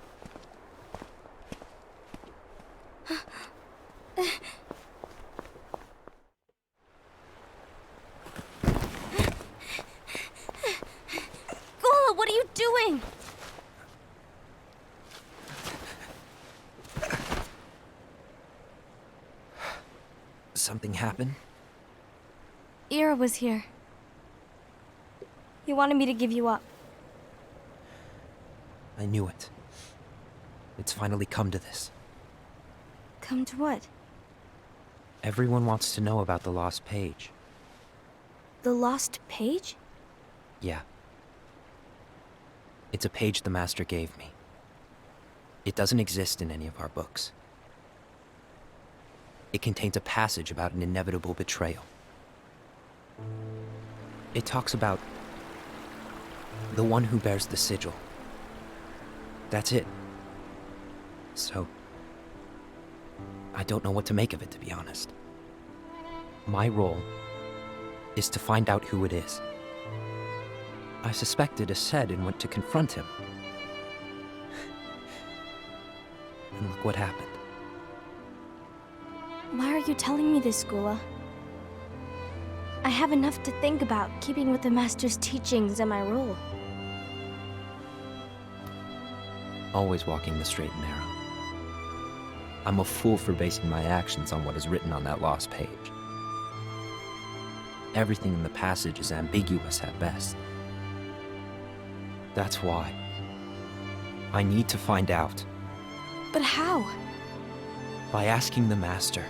Gula, what are you doing?
Something happened?
Ira was here. He wanted me to give you up.
I knew it. It's finally come to this.
Come to what?
Everyone wants to know about the lost page.
The lost page?
Yeah. It's a page the Master gave me. It doesn't exist in any of our books. It contains a passage about an inevitable betrayal. It talks about the one who bears the sigil. That's it. So, I don't know what to make of it, to be honest. My role is to find out who it is. I suspected a Sed and went to confront him. And look what happened.
Why are you telling me this, Gula? I have enough to think about, keeping with the Master's teachings and my role.
Always walking the straight and narrow. I'm a fool for basing my actions on what is written on that lost page. Everything in the passage is ambiguous at best. That's why I need to find out.
But how?
By asking the Master.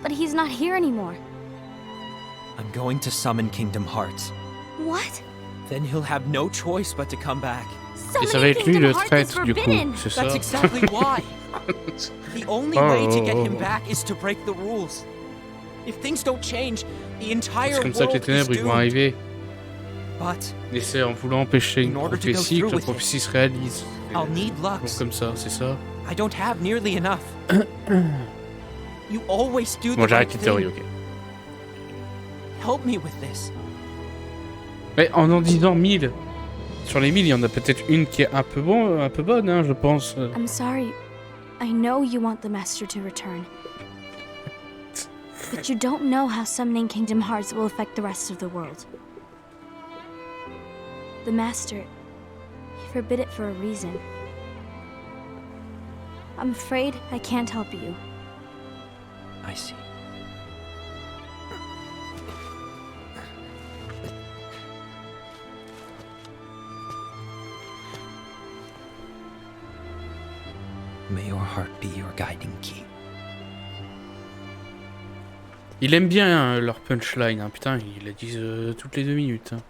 But he's not here anymore.
I'm going to summon Kingdom Hearts.
What?
Then he'll have no choice but to come back.
Et ça va être lui le traître du coup, c'est ça?
That's exactly why. The only way to get him back is to break the rules. If things don't change, the entire
C'est comme ça que les
world is
ténèbres ils vont
doomed.
arriver.
But
Et c'est en voulant empêcher une
in order to go
prophétie que
through
la
with it,
prophétie se réalise.
I'll need
Bon,
Lux.
comme ça, c'est ça.
I don't have nearly enough. You always do the
Bon,
right
j'arrête les théories,
thing.
ok.
Help me with this.
Mais en disant 1000, sur les 1000, il y en a peut-être une qui est un peu bonne, hein, je pense.
I'm sorry. I know you want the Master to return. But you don't know how summoning Kingdom Hearts will affect the rest of the world. The Master, he forbid it for a reason. I'm afraid I can't help you.
I see. May your heart be your guiding key.
Il aime bien hein, leur punchline, hein. Putain, ils la disent toutes les 2 minutes. Hein.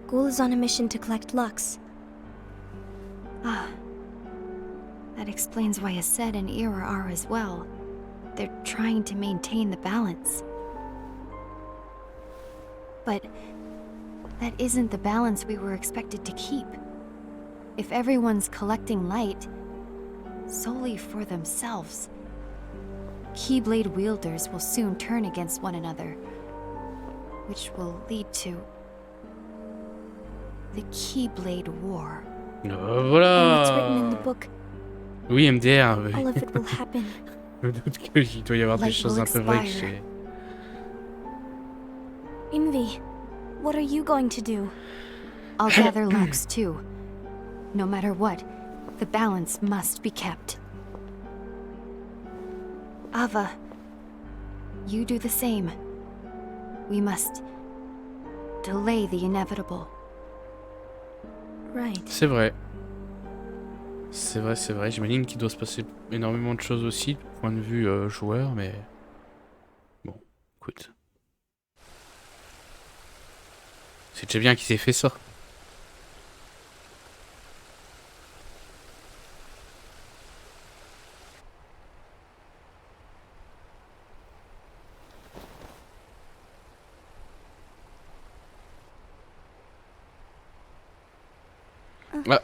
Ghoul is on a mission to collect Lux.
Ah. That explains why Ased and Ira are as well. They're trying to maintain the balance. But that isn't the balance we were expected to keep. If everyone's collecting light solely for themselves, Keyblade wielders will soon turn against one another, which will lead to the Keyblade War.
And what's written in the
Voilà.
book,
Oui, MDR. Oui.
all of it will happen.
Je me doute qu'il doit y avoir des
Light
choses
will
un peu vraies que
expire.
j'ai.
Envy, what are you going to do?
I'll gather Lux too. No matter what, the balance must be kept. Ava, you do the same. We must delay the inevitable.
Right.
C'est vrai. C'est vrai, c'est vrai. J'imagine qu'il doit se passer énormément de choses aussi, du point de vue joueur, mais... Bon, écoute. C'est déjà bien qu'il s'est fait ça.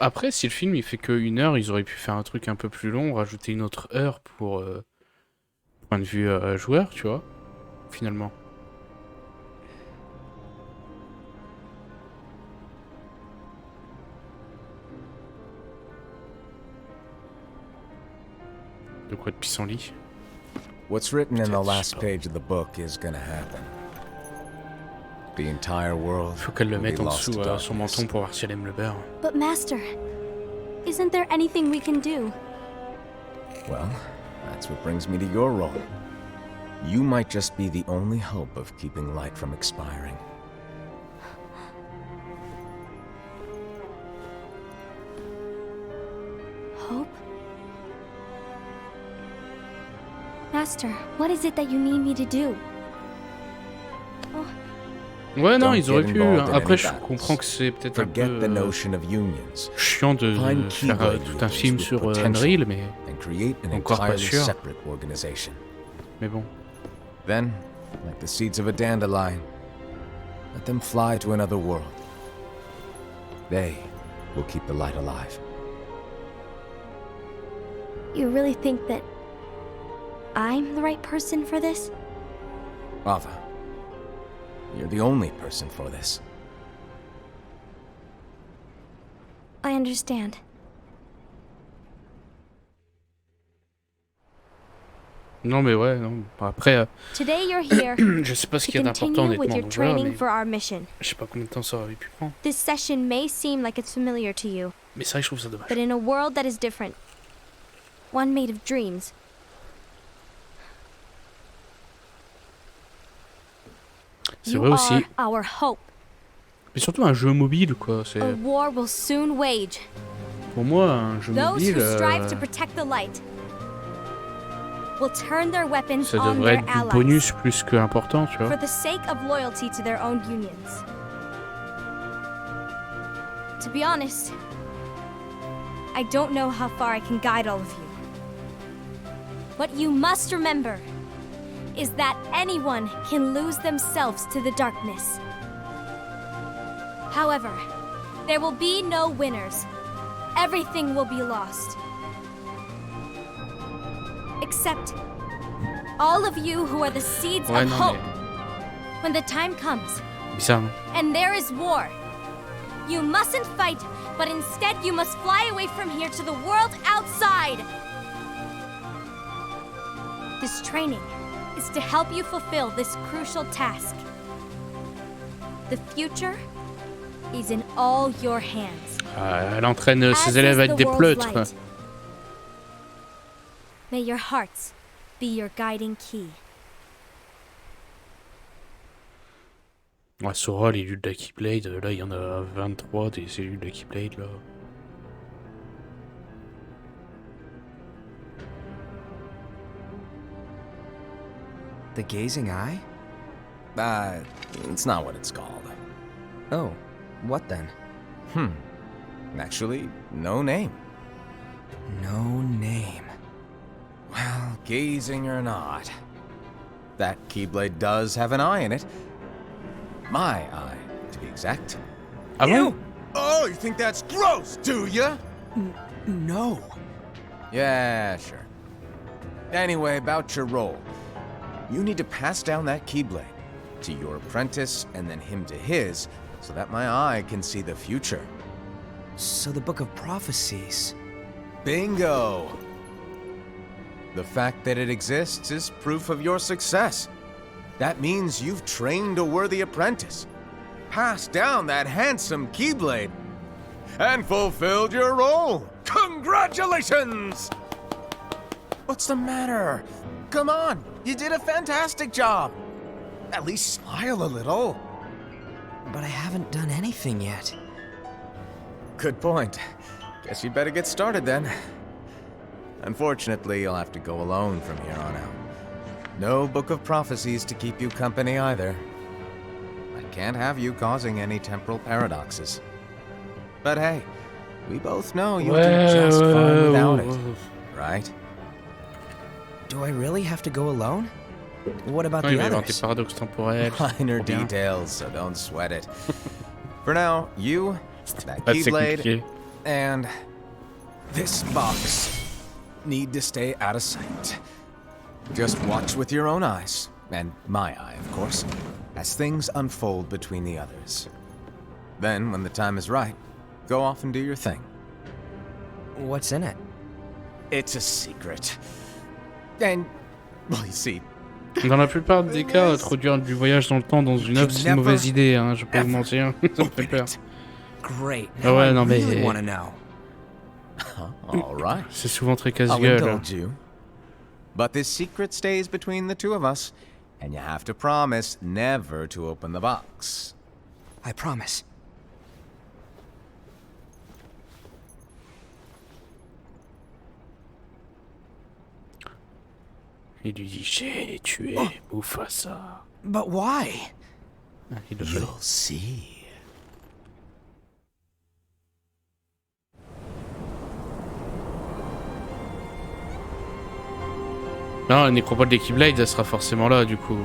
Après, si le film il fait que 1 heure, ils auraient pu faire un truc un peu plus long, rajouter une autre heure pour point de vue joueur, tu vois, finalement. De quoi de pissenlit.
What's written in the
Peut-être, je sais
last
pas.
page of the book is gonna happen. The entire world
Faut qu'elle le
will be
mette en
lost
dessous
to
à son
darkness.
menton pour voir si elle aime le beurre.
But Master, isn't there anything we can do?
Well, that's what brings me to your role. You might just be the only hope of keeping light from expiring.
Hope? Master, what is it that you need me to do?
Ouais, non,
Don't
ils auraient
get
pu.
involved in
Après,
any
je
battles.
comprends que c'est peut-être un
Forget
peu
the notion of unions
chiant de
Find
faire
Keyblade
tout un
wielders
film
with
sur
potential.
Unreal, mais
and create an
Encore pas
entirely
sûr.
separate organization.
bon.
Then, like the seeds of a dandelion, let them fly to another world. They will keep the light alive.
You really think that I'm the right person for this?
Ava, you're the only person for this.
I understand.
Non, mais ouais, non. Après,
Today you're here
je sais pas ce
to
qu'il y a d'important
continue with
honnêtement
your
dans le joueur,
training
mais
for our mission.
je sais pas combien de temps ça aurait pu prendre.
This session may seem like it's familiar to you,
Mais c'est vrai que je trouve ça dommage.
but in a world that is different, one made of dreams,
C'est
you
vrai aussi.
are our hope.
Mais surtout un jeu mobile, quoi. C'est
A war will soon wage.
pour moi un jeu
Those
mobile.
who strive to protect the light will turn their weapons
Ça
on
devrait
their
être du
allies
bonus plus que important, tu
for
vois.
the sake of loyalty to their own unions. To be honest, I don't know how far I can guide all of you. What you must remember is that anyone can lose themselves to the darkness. However, there will be no winners. Everything will be lost. Except all of you who are the seeds
Ouais,
of
non,
hope.
mais
When the time comes
bizarre. Non
and there is war, you mustn't fight, but instead you must fly away from here to the world outside. This training is to help you fulfill this crucial task. The future is in all your hands.
Elle entraîne
As
ses élèves à
is
être
the
des
world's
pleutres.
light. May your hearts be your guiding key.
Ouais, Sora, les luttes de la Keyblade, là il y en a 23 des cellules de Keyblade là.
The gazing eye?
It's not what it's called.
Oh, what then?
Actually, no name.
No name.
Well, gazing or not, that Keyblade does have an eye in it. My eye, to be exact.
Ah bon?
Oh, you think that's gross, do ya?
No.
Yeah, sure. Anyway, about your role. You need to pass down that Keyblade to your apprentice and then him to his, so that my eye can see the future.
So the Book of Prophecies...
Bingo! The fact that it exists is proof of your success. That means you've trained a worthy apprentice, passed down that handsome Keyblade, and fulfilled your role. Congratulations! What's the matter? Come on, you did a fantastic job. At least smile a little.
But I haven't done anything yet.
Good point. Guess you'd better get started then. Unfortunately, you'll have to go alone from here on out. No Book of Prophecies to keep you company either. I can't have you causing any temporal paradoxes. But hey, we both know you'll do just fine without it, right?
Do I really have to go alone? What about
Non, il
the
va y avoir des
others?
paradoxes temporels.
Minor
Trop bien.
details, so don't sweat it. For now, you, that
Pas assez
Keyblade,
compliqué.
and this box need to stay out of sight. Just watch with your own eyes, and my eye, of course, as things unfold between the others. Then, when the time is right, go off and do your thing.
What's in it?
It's a secret. And, well, you see,
Dans la plupart des cas, introduire du voyage dans le temps dans une œuvre, c'est une mauvaise idée, hein, je vais pas vous mentir. Ça me fait peur.
Great.
Ah ouais, non mais...
really want to know.
all right.
C'est souvent très
I'll
casse-gueule.
indulge you. But this secret stays between the two of us, and you have to promise never to open the box.
I promise.
Il lui dit, j'ai tué Mufasa.
But why?
Ah, il le fait.
You'll see.
Non, la nécropole des Keyblades, elle sera forcément là, du coup.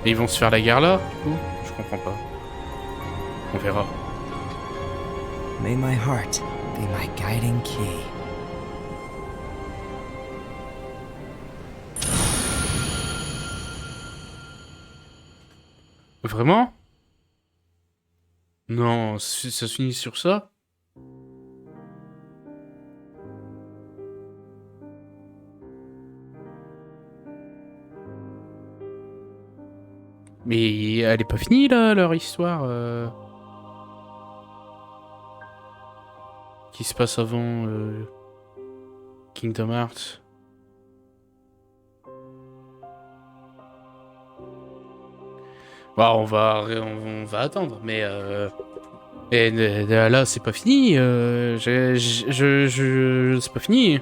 Et ils vont se faire la guerre là, du coup? Je comprends pas. On verra.
May my heart be my guiding key.
Vraiment? Non, ça se finit sur ça? Mais elle est pas finie là, leur histoire qui se passe avant Kingdom Hearts. Bah, on va attendre, mais et là c'est pas fini. C'est pas fini.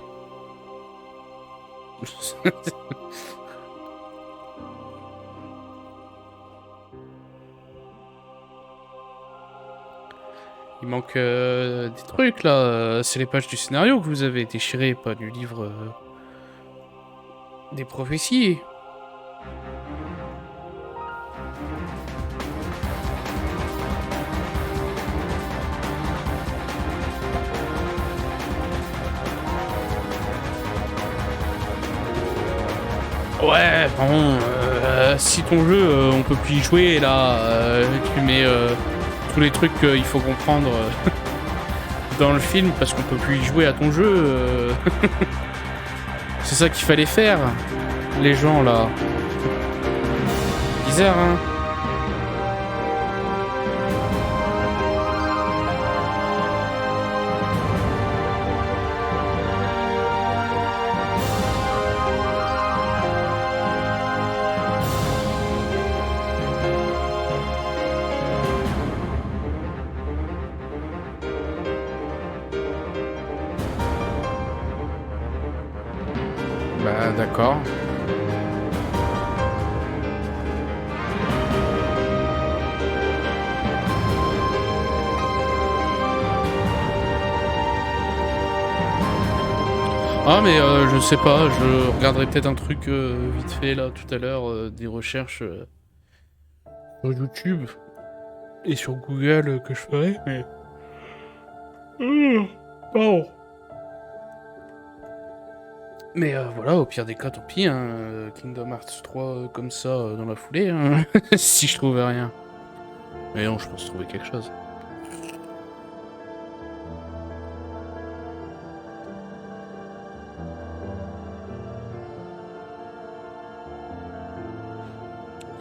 Il manque des trucs là. C'est les pages du scénario que vous avez déchirées, pas du livre des prophéties. Ouais, bon, si ton jeu, on peut plus y jouer, là, tu mets tous les trucs qu'il faut comprendre dans le film, parce qu'on peut plus y jouer à ton jeu. C'est ça qu'il fallait faire, les gens, là. Bizarre, hein. Bah d'accord. Ah mais je sais pas, je regarderai peut-être un truc vite fait là tout à l'heure, des recherches sur YouTube et sur Google que je ferai, mais Pardon. Mais voilà, au pire des cas, tant pis, hein, Kingdom Hearts 3 comme ça, dans la foulée, hein, si je trouvais rien. Mais non, je pense trouver quelque chose.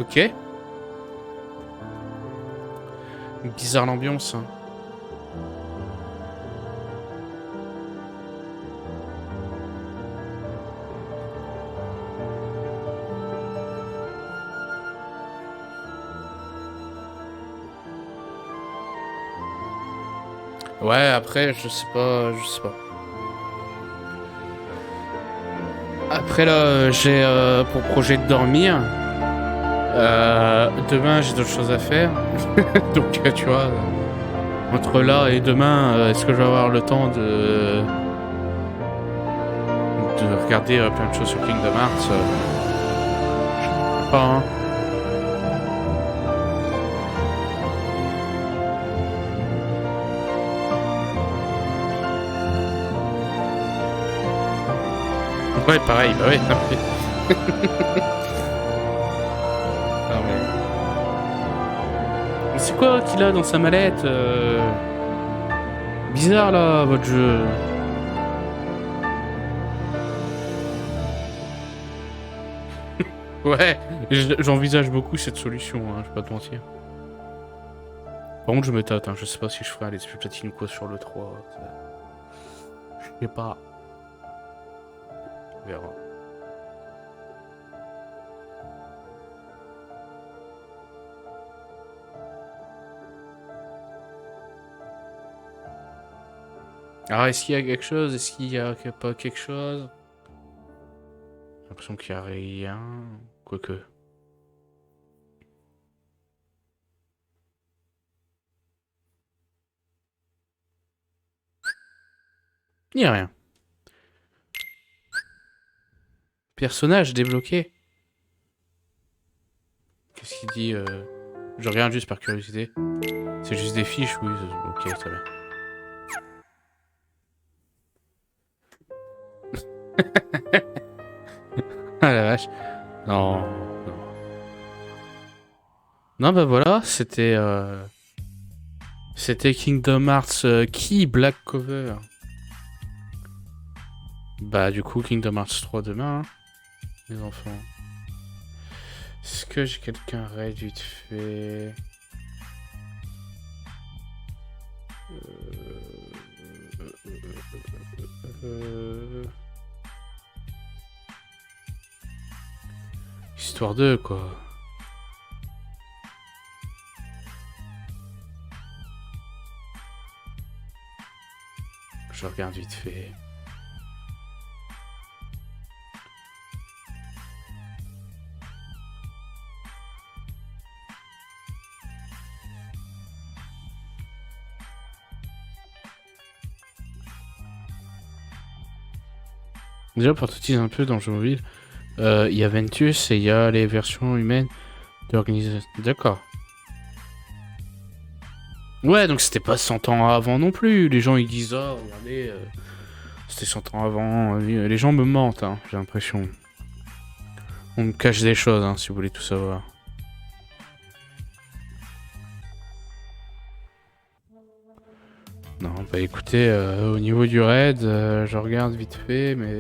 Ok. Bizarre l'ambiance, hein. Ouais, après, je sais pas. Après là, j'ai pour projet de dormir. Demain, j'ai d'autres choses à faire. Donc, tu vois, entre là et demain, est-ce que je vais avoir le temps de regarder plein de choses sur Kingdom Hearts Je sais pas, hein. Ouais, pareil, bah ouais. Ah ouais. Mais c'est quoi qu'il a dans sa mallette Bizarre là, votre jeu. Ouais, j'envisage beaucoup cette solution, hein, je vais pas te mentir. Par contre, je me tâte, hein, je sais pas si je ferai les platines ou quoi sur le 3. Je sais pas. On verra. Alors, est-ce qu'il y a quelque chose? Est-ce qu'il y a pas quelque chose? J'ai l'impression qu'il y a rien. Quoique. Il n'y a rien. Personnage débloqué. Qu'est-ce qu'il dit Je regarde juste par curiosité. C'est juste des fiches, oui. Ok, très bien. Ah la vache. Non. Non, bah voilà, c'était Kingdom Hearts Key Black Cover. Bah du coup Kingdom Hearts 3 demain, hein, les enfants. Est-ce que j'ai quelqu'un raid vite fait? Histoire 2 quoi. Je regarde vite fait. Déjà pour te teaser un peu dans le jeu mobile, il y a Ventus et il y a les versions humaines d'organisation. D'accord. Ouais, donc c'était pas 100 ans avant non plus. Les gens ils disent oh regardez, c'était 100 ans avant. Les gens me mentent, hein, j'ai l'impression. On me cache des choses, hein, si vous voulez tout savoir. Non, bah écoutez, au niveau du raid, je regarde vite fait, mais...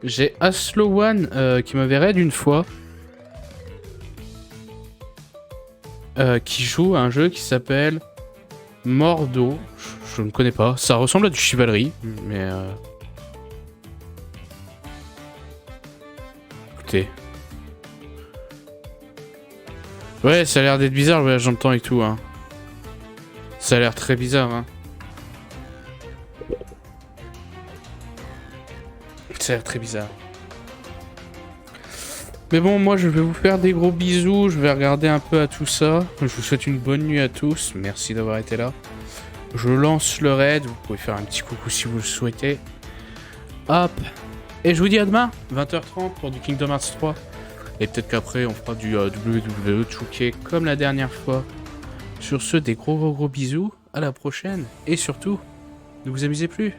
J'ai Aslo One qui m'avait raid une fois. Qui joue à un jeu qui s'appelle Mordo. Je ne connais pas. Ça ressemble à du Chivalry, mais... Écoutez. Ouais, ça a l'air d'être bizarre le voyage dans le temps et tout, hein. Ça a l'air très bizarre, hein. Ça a l'air très bizarre. Mais bon, moi je vais vous faire des gros bisous. Je vais regarder un peu à tout ça. Je vous souhaite une bonne nuit à tous. Merci d'avoir été là. Je lance le raid. Vous pouvez faire un petit coucou si vous le souhaitez. Hop. Et je vous dis à demain, 20h30 pour du Kingdom Hearts 3. Et peut-être qu'après on fera du WWE 2K comme la dernière fois. Sur ce, des gros bisous, à la prochaine, et surtout, ne vous amusez plus.